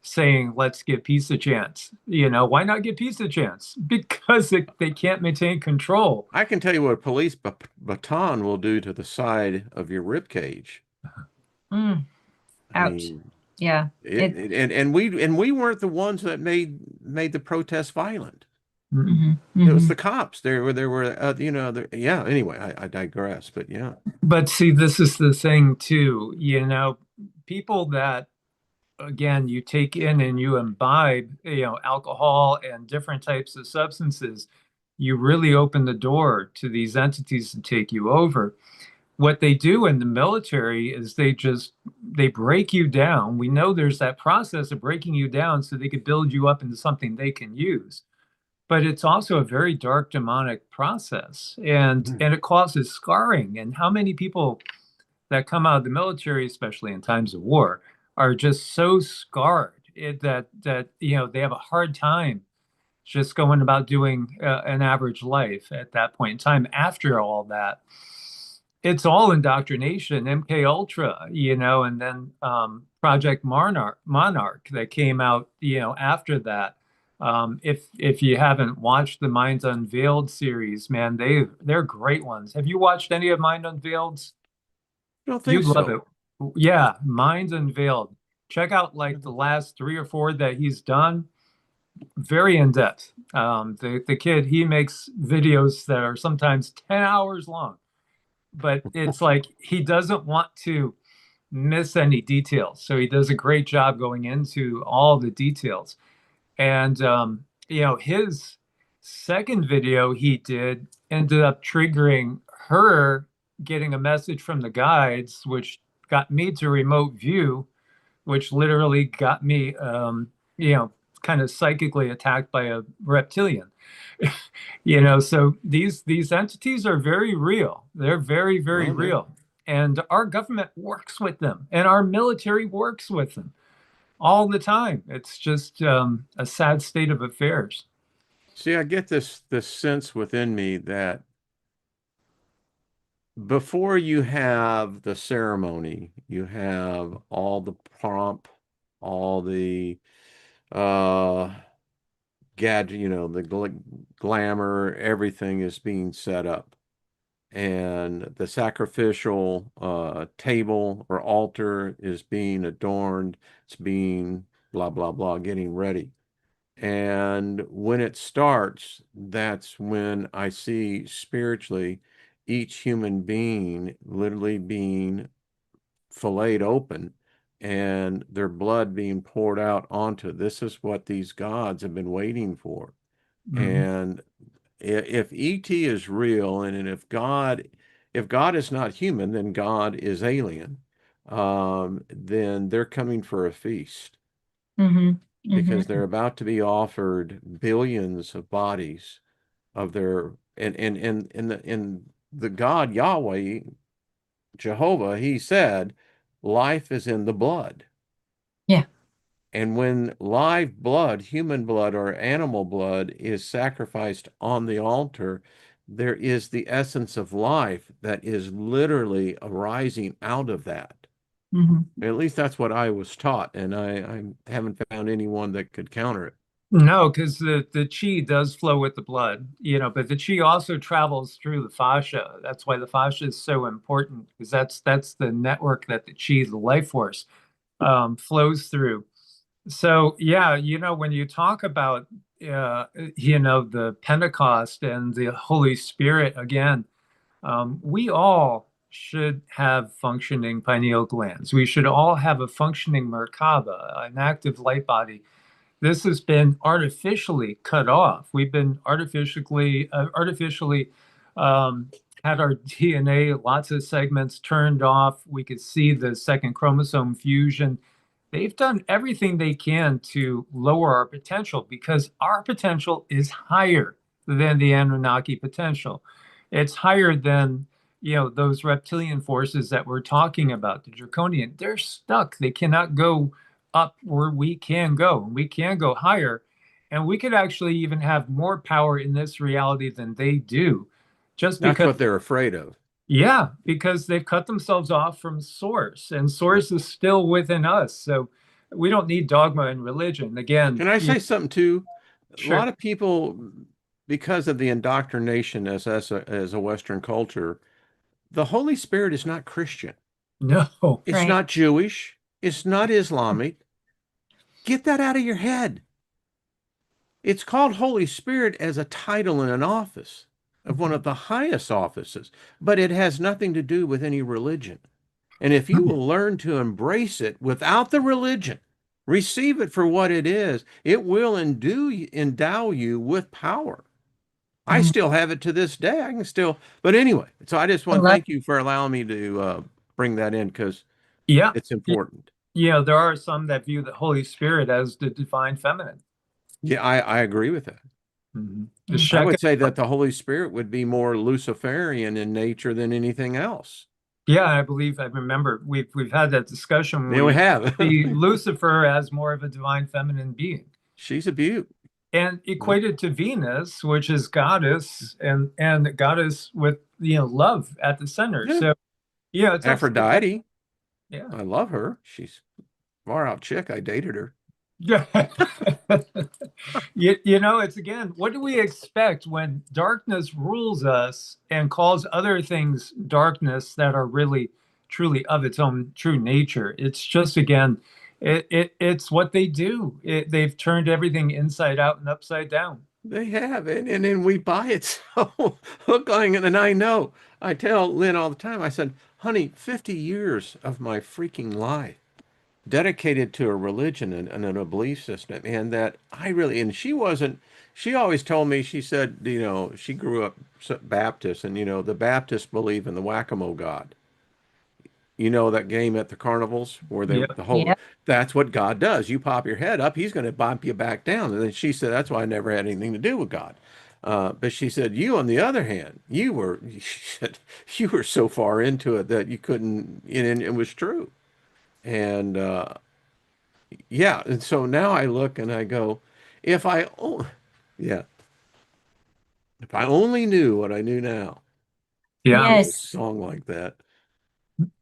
saying, let's give peace a chance. Why not give peace a chance? Because they can't maintain control. I can tell you what a police baton will do to the side of your rib cage. Mm, I ouch. mean, Yeah. It. and we weren't the ones that made the protest violent. Mm. It was Mhm. the cops. There were yeah. Anyway, I digress, but yeah. But see, this is the thing too, people that, again, you take in and you imbibe, alcohol and different types of substances, you really open the door to these entities to take you over. What they do in the military is they break you down. We know there's that process of breaking you down so they could build you up into something they can use. But it's also a very dark demonic process, and it causes scarring. And how many people that come out of the military, especially in times of war, are just so scarred that they have a hard time just going about doing an average life at that point in time. After all that, it's all indoctrination, MK Ultra, and then Project Monarch that came out, after that. If you haven't watched the Mind Unveiled series, man, they're great ones. Have you watched any of Mind Unveiled's? I don't think You'd love so. it. Yeah, Minds Unveiled. Check out like the last three or four that he's done. Very in depth. The kid, he makes videos that are sometimes 10 hours long, but it's like he doesn't want to miss any details. So he does a great job going into all the details. And his second video he did ended up triggering her getting a message from the guides, which got me to remote view, which literally got me, kind of psychically attacked by a reptilian. So these entities are very real. They're very, very Well, real. And our government works with them, and our military works with them all the time. It's just a sad state of affairs. see, I get this sense within me that before you have the ceremony, you have all the pomp, all the uh gadget, the glamour, everything is being set up. And the sacrificial table or altar is being adorned. It's being blah, blah, blah, getting ready. And when it starts, that's when I see spiritually each human being literally being filleted open and their blood being poured out onto. This is what these gods have been waiting for. Mhm. And if ET is real, and if God is not human, then God is alien. Then they're coming for a feast Mhm. because Mhm. they're about to be offered billions of bodies of their and the God Yahweh Jehovah, he said, life is in the blood. Yeah. And when live blood, human blood or animal blood, is sacrificed on the altar, there is the essence of life that is literally arising out of that. Mhm. At least that's what I was taught, and I haven't found anyone that could counter it. No, because the chi does flow with the blood, but the chi also travels through the fascia. That's why the fascia is so important, because that's the network that the chi, the life force, flows through. So yeah, when you talk about the Pentecost and the Holy Spirit again, we all should have functioning pineal glands. We should all have a functioning Merkaba, an active light body. This has been artificially cut off. We've been artificially had our DNA, lots of segments turned off. We could see the second chromosome fusion. They've done everything they can to lower our potential because our potential is higher than the Anunnaki potential. It's higher than, those reptilian forces that we're talking about, the draconian. They're stuck. They cannot go up where we can go. We can go higher. And we could actually even have more power in this reality than they do. Just That's because, what they're afraid of. yeah, because they've cut themselves off from source, and source is still within us. So we don't need dogma and religion. Again, Can I say something too? A sure. lot of people, because of the indoctrination as a Western culture, the Holy Spirit is not Christian. No. It's Right. not Jewish. It's not Islamic. Get that out of your head. It's called Holy Spirit as a title and an office of one of the highest offices, but it has nothing to do with any religion. And if you will learn to embrace it without the religion, receive it for what it is, it will endow you with power. I still have it to this day. I can still, but anyway, so I just I want to love thank you for allowing me to bring that in because Yeah. it's important. There are some that view the Holy Spirit as the divine feminine. Yeah, I agree with that. The Mhm. I would Sheka, say that the Holy Spirit would be more Luciferian in nature than anything else. yeah, I remember we've had that discussion Yeah, where we you have. see Lucifer as more of a divine feminine being. She's a beaut. And equated to Venus, which is goddess and goddess with love at the center. Yeah. So it's Aphrodite. yeah. I love her. She's far out chick. I dated her. Yeah. It's again, what do we expect when darkness rules us and calls other things darkness that are really truly of its own true nature? It's just again, it's what they do. They've turned everything inside out and upside down. They have, and then we buy it so hook, line, and I know. I tell Lynn all the time, I said, honey, 50 years of my freaking life dedicated to a religion and a belief system, and that I really, and she always told me, she said, she grew up Baptist, and, the Baptists believe in the whack-a-mole God. You know that game at the carnivals where Yeah. Yeah. that's what God does. You pop your head up, he's going to bump you back down. And then she said, that's why I never had anything to do with God. But she said, you, on the other hand, she said, you were so far into it that you couldn't, and it was true. And yeah. And so now I look and I go, if I, oh, yeah, if I only knew what I knew now, Yeah. a Yes. song like that.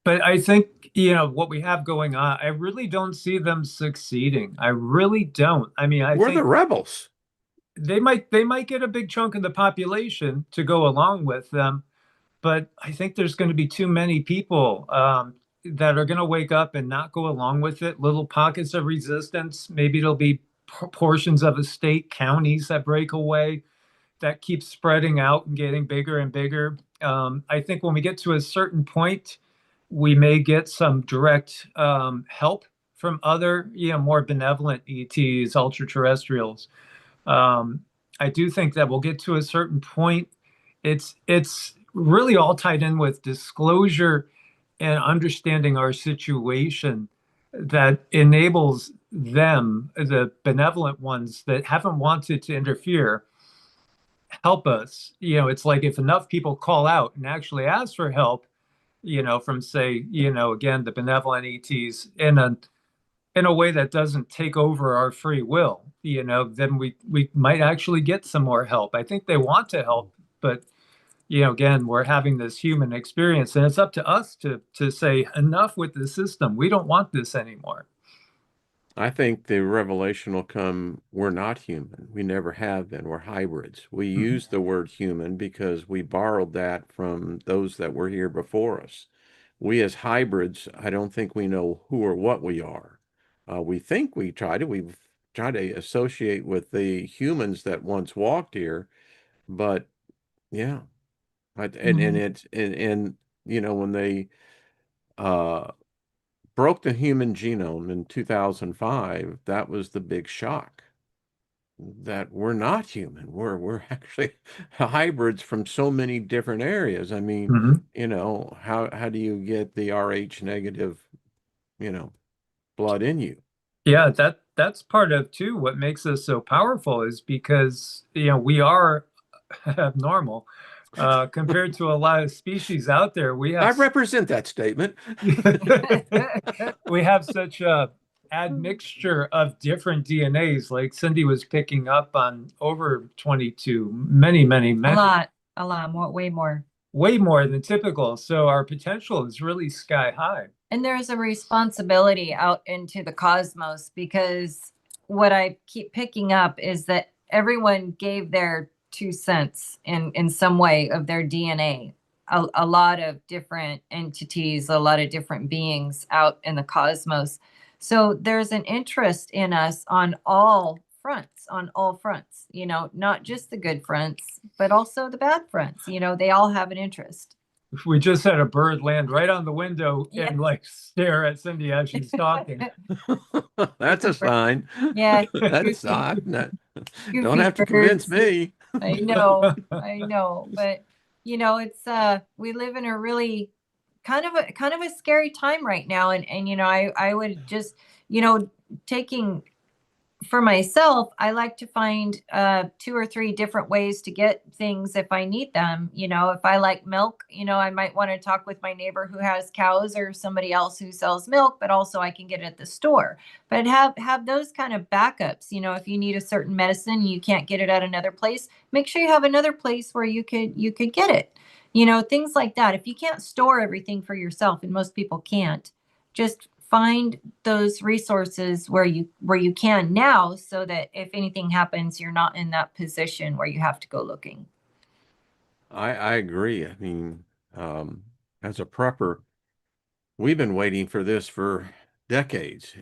But I think, what we have going on, I really don't see them succeeding. I really don't. I mean, I We're think the rebels. they might get a big chunk of the population to go along with them, but I think there's going to be too many people that are going to wake up and not go along with it. Little pockets of resistance. Maybe it'll be portions of a state, counties that break away, that keeps spreading out and getting bigger and bigger. I think when we get to a certain point, we may get some direct help from other, more benevolent ETs, ultra terrestrials. I do think that we'll get to a certain point. It's really all tied in with disclosure and understanding our situation that enables them, the benevolent ones that haven't wanted to interfere, help us. It's like if enough people call out and actually ask for help, from say, again, the benevolent ETs in a way that doesn't take over our free will, then we might actually get some more help. I think they want to help, but again, we're having this human experience, and it's up to us to say enough with the system. We don't want this anymore. I think the revelation will come, we're not human. We never have been. We're hybrids. We use the word human because we borrowed that from those that were here before us. We as hybrids, I don't think we know who or what we are. We've tried try to associate with the humans that once walked here. But yeah, and it's and you know, when they uh broke the human genome in 2005, that was the big shock, that we're not human. We're actually hybrids from so many different areas. I mean, Mhm. you know, how do you get the Rh negative, you know, blood in you? Yeah, that's part of too what makes us so powerful is because we are abnormal compared to a lot of species out there. We I have represent that statement. we have such a admixture of different DNAs. Like Cindy was picking up on over 22, many, A lot more, way more. way more than typical. So our potential is really sky high. And there's a responsibility out into the cosmos, because what I keep picking up is that everyone gave their 2 cents in some way of their DNA. A lot of different entities, a lot of different beings out in the cosmos. So there's an interest in us on all fronts, not just the good fronts, but also the bad fronts. They all have an interest. We just had a bird land right on the window Yeah. and like stare at Cindy as she's talking. That's a sign. Yeah, That's goofy, odd. Don't goofy have to convince birds. me. I know, but it's we live in a really kind of a scary time right now, and I would just taking for myself, I like to find 2 or 3 different ways to get things if I need them. If I like milk, I might want to talk with my neighbor who has cows or somebody else who sells milk, but also I can get it at the store. But have those kind of backups. If you need a certain medicine, you can't get it at another place, make sure you have another place where you could get it. Things like that. If you can't store everything for yourself, and most people can't, just find those resources where you can now, so that if anything happens, you're not in that position where you have to go looking. I agree. I mean, as a prepper, we've been waiting for this for decades,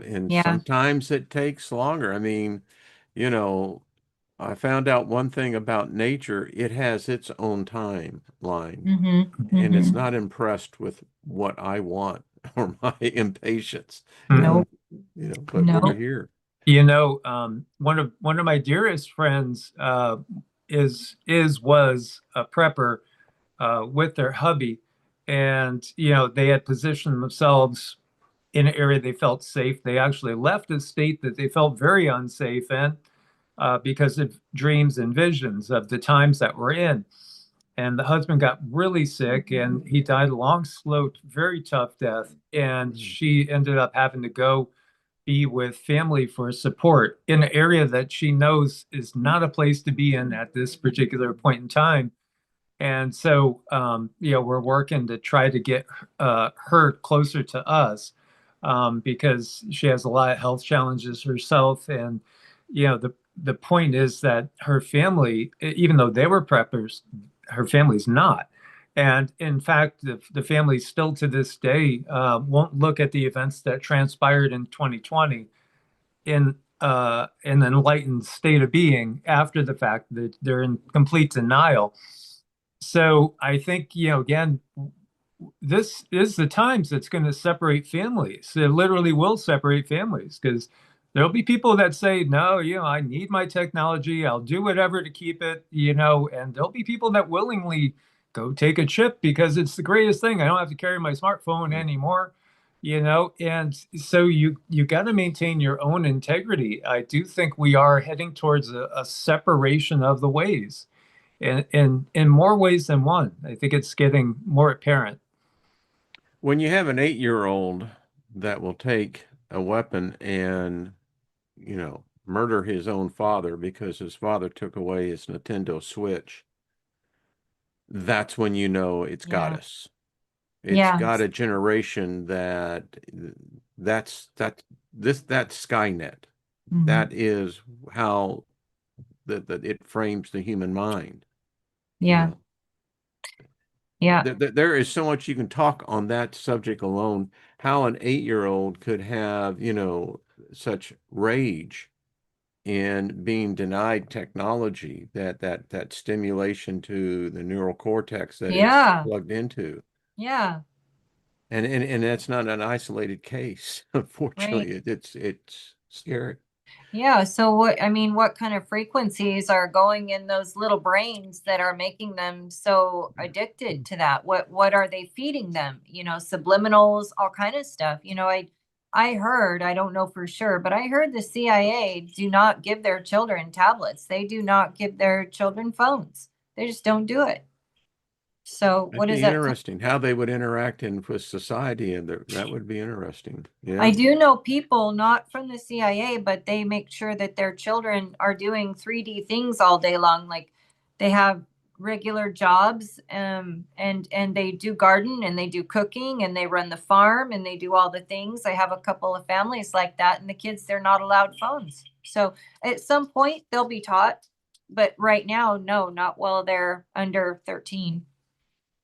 and Yeah. sometimes it takes longer. I mean, you know, I found out one thing about nature, it has its own timeline, and it's not impressed with what I want or my impatience. Nope. But we're Nope. here. One of my dearest friends was a prepper with their hubby, and they had positioned themselves in an area they felt safe. They actually left a state that they felt very unsafe in because of dreams and visions of the times that we're in. And the husband got really sick and he died a long, slow, very tough death. And she ended up having to go be with family for support in an area that she knows is not a place to be in at this particular point in time. And so, we're working to try to get her closer to us because she has a lot of health challenges herself. And, the point is that her family, even though they were preppers, her family's not. And in fact, the family still to this day won't look at the events that transpired in 2020 in an enlightened state of being after the fact, that they're in complete denial. So I think, again, this is the times that's going to separate families. It literally will separate families because there'll be people that say, no, I need my technology. I'll do whatever to keep it, and there'll be people that willingly go take a chip because it's the greatest thing. I don't have to carry my smartphone anymore, and so you got to maintain your own integrity. I do think we are heading towards a separation of the ways in more ways than one. I think it's getting more apparent. When you have an 8-year-old that will take a weapon and, murder his own father because his father took away his Nintendo Switch, that's when you know it's got Yeah. us. It's Yeah. got a generation that's Skynet. That is how that it frames the human mind. Yeah. Yeah. There is so much you can talk on that subject alone. How an 8-year-old could have, such rage in being denied technology, that stimulation to the neural cortex that it's Yeah. plugged into. Yeah. And that's not an isolated case. Unfortunately, Right. it's scary. Yeah. So what kind of frequencies are going in those little brains that are making them so addicted to that? What are they feeding them? Subliminals, all kind of stuff. I heard, I don't know for sure, but I heard the CIA do not give their children tablets. They do not give their children phones. They just don't do it. So That'd what is be that? interesting how they would interact with society, and that would be interesting. I Yeah. do know people not from the CIA, but they make sure that their children are doing 3D things all day long. Like they have regular jobs, and they do garden and they do cooking and they run the farm and they do all the things. I have a couple of families like that, and the kids, they're not allowed phones. So at some point they'll be taught, but right now, no, not while they're under 13.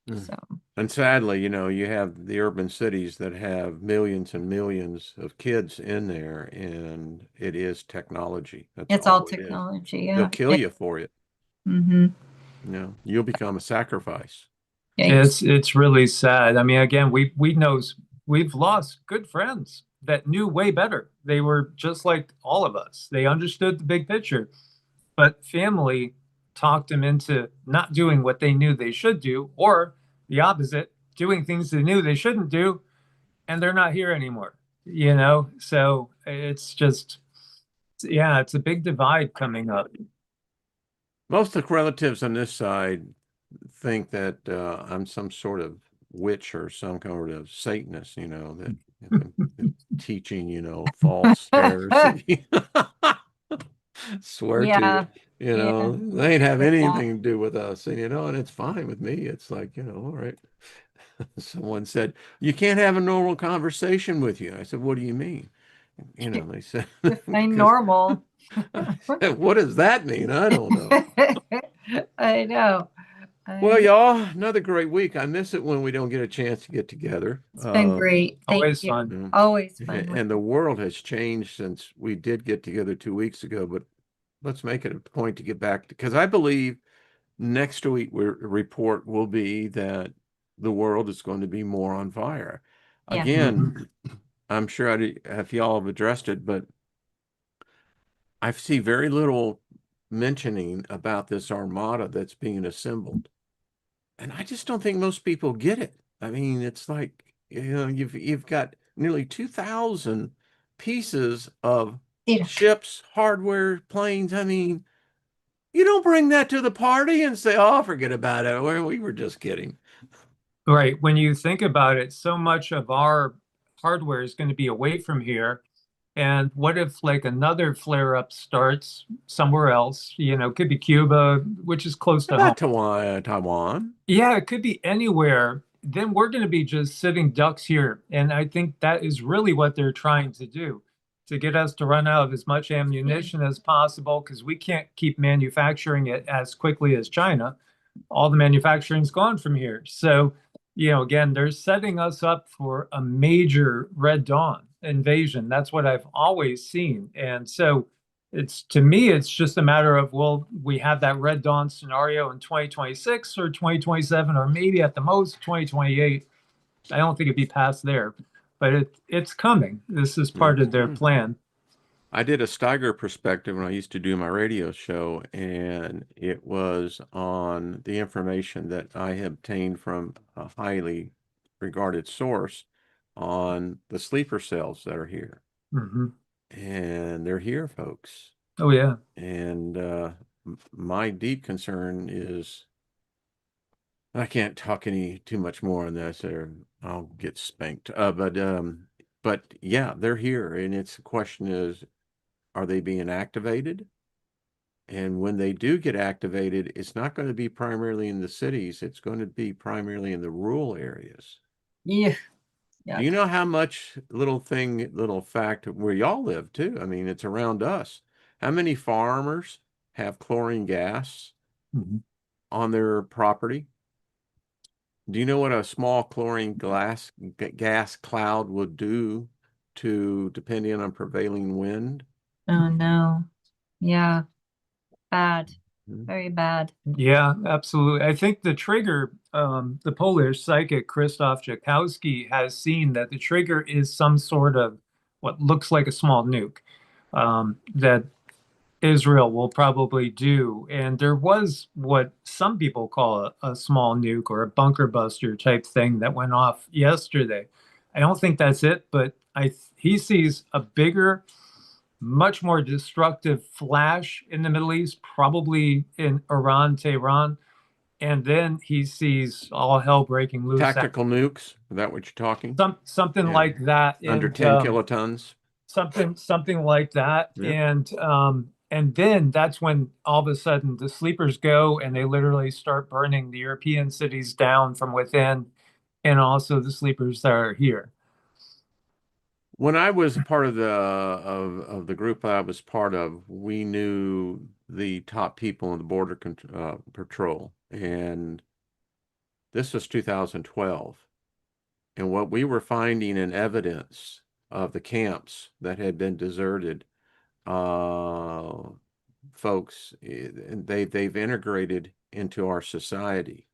Mm. So And sadly, you have the urban cities that have millions and millions of kids in there, and it is technology. That's it's all all it is. technology. They'll Yeah. kill you for it. Mm-hmm. You'll become a sacrifice. It's really sad. I mean, again, we've lost good friends that knew way better. They were just like all of us. They understood the big picture, but family talked them into not doing what they knew they should do, or the opposite, doing things they knew they shouldn't do, and they're not here anymore. So it's just, yeah, it's a big divide coming up. Most of the relatives on this side think that I'm some sort of witch or some kind of Satanist, that I'm teaching, false heresy. Swear to you, Yeah. Yeah. they ain't have With that. anything to do with us, and it's fine with me. It's like, all right. Someone said, you can't have a normal conversation with you. I said, what do you mean? They said, Define because normal. what does that mean? I don't know. I know. Well, y'all, another great week. I miss it when we don't get a chance to get together. It's been great. Thank Always you. fun. Always fun. And the world has changed since we did get together 2 weeks ago, but let's make it a point to get back, because I believe next week report will be that the world is going to be more on fire. Yeah. Again, I'm sure if y'all have addressed it, but I see very little mentioning about this armada that's being assembled. And I just don't think most people get it. I mean, it's like, you've got nearly 2,000 pieces of ships, hardware, planes. I mean, you don't bring that to the party and say, oh, forget about it. We were just kidding. Right. When you think about it, so much of our hardware is going to be away from here. And what if like another flare up starts somewhere else? Could be Cuba, which is close to home. About Taiwan. Yeah, it could be anywhere. Then we're going to be just sitting ducks here. And I think that is really what they're trying to do, to get us to run out of as much ammunition as possible, because we can't keep manufacturing it as quickly as China. All the manufacturing's gone from here. So, again, they're setting us up for a major Red Dawn invasion. That's what I've always seen. And so to me, it's just a matter of, will we have that Red Dawn scenario in 2026 or 2027, or maybe at the most 2028. I don't think it'd be past there, but it's coming. This is part of their plan. I did a Steiger perspective when I used to do my radio show, and it was on the information that I had obtained from a highly regarded source on the sleeper cells that are here. Mm-hmm. And they're here, folks. Oh, yeah. And my deep concern is, I can't talk too much more on this, or I'll get spanked. But yeah, they're here, and the question is, are they being activated? And when they do get activated, it's not going to be primarily in the cities. It's going to be primarily in the rural areas. Yeah. Do you know how much little fact where y'all live too? I mean, it's around us. How many farmers have chlorine gas on their property? Do you know what a small chlorine gas cloud would do to depending on prevailing wind. Oh no. Yeah. Bad. Mhm. Very bad. Yeah, absolutely. I think the trigger, the Polish psychic Krzysztof Jakowski has seen that the trigger is some sort of what looks like a small nuke that Israel will probably do. And there was what some people call a small nuke or a bunker buster type thing that went off yesterday. I don't think that's it, but he sees a bigger, much more destructive flash in the Middle East, probably in Iran, Tehran. And then he sees all hell breaking loose. Tactical nukes, is that what you're talking? Something Yeah. like that. Under And, 10 kilotons. something like that. Yeah. And then that's when all of a sudden the sleepers go and they literally start burning the European cities down from within, and also the sleepers that are here. When I was a part of the group I was part of, we knew the top people in the border patrol, and this was 2012. And what we were finding in evidence of the camps that had been deserted, folks, they've integrated into our society,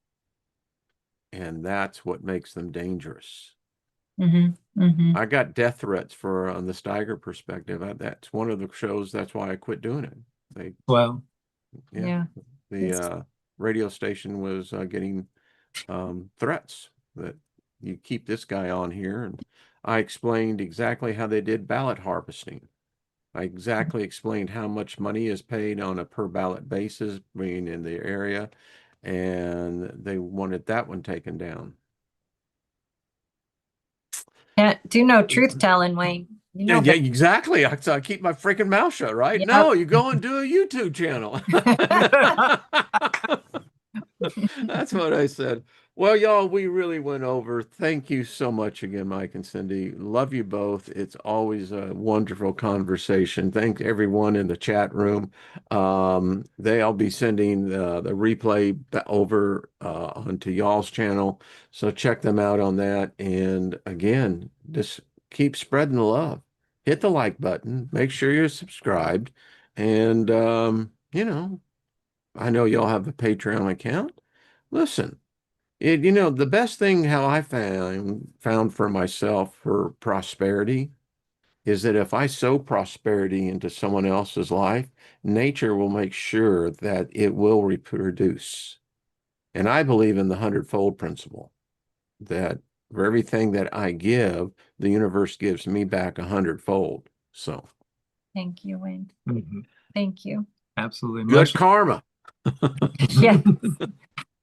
and that's what makes them dangerous. I got death threats for on the Steiger perspective. That's one of the shows. That's why I quit doing it. Well, Yeah. The radio station was getting threats that you keep this guy on here, and I explained exactly how they did ballot harvesting. I exactly explained how much money is paid on a per ballot basis being in the area, and they wanted that one taken down. Can't do no truth telling, Wayne. You know Yeah, exactly. I keep my freaking mouth shut, right? Yep. No, you go and do a YouTube channel. That's what I said. Well, y'all, we really went over. Thank you so much again, Mike and Cindy. Love you both. It's always a wonderful conversation. Thank everyone in the chat room. They'll be sending the replay over onto y'all's channel. So check them out on that. And again, just keep spreading the love. Hit the like button. Make sure you're subscribed. And, I know y'all have a Patreon account. Listen, the best thing how I found for myself for prosperity is that if I sow prosperity into someone else's life, nature will make sure that it will reproduce. And I believe in the 100-fold principle that for everything that I give, the universe gives me back 100-fold. So Thank you, Wayne. mhm. Thank you. Absolutely. Good karma. Yes.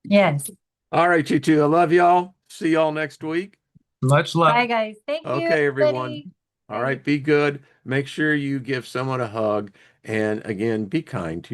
Yes. All right, you two. I love y'all. See y'all next week. Much love. Bye, guys. Thank you. Okay, everyone. everybody. All right, be good. Make sure you give someone a hug. And again, be kind to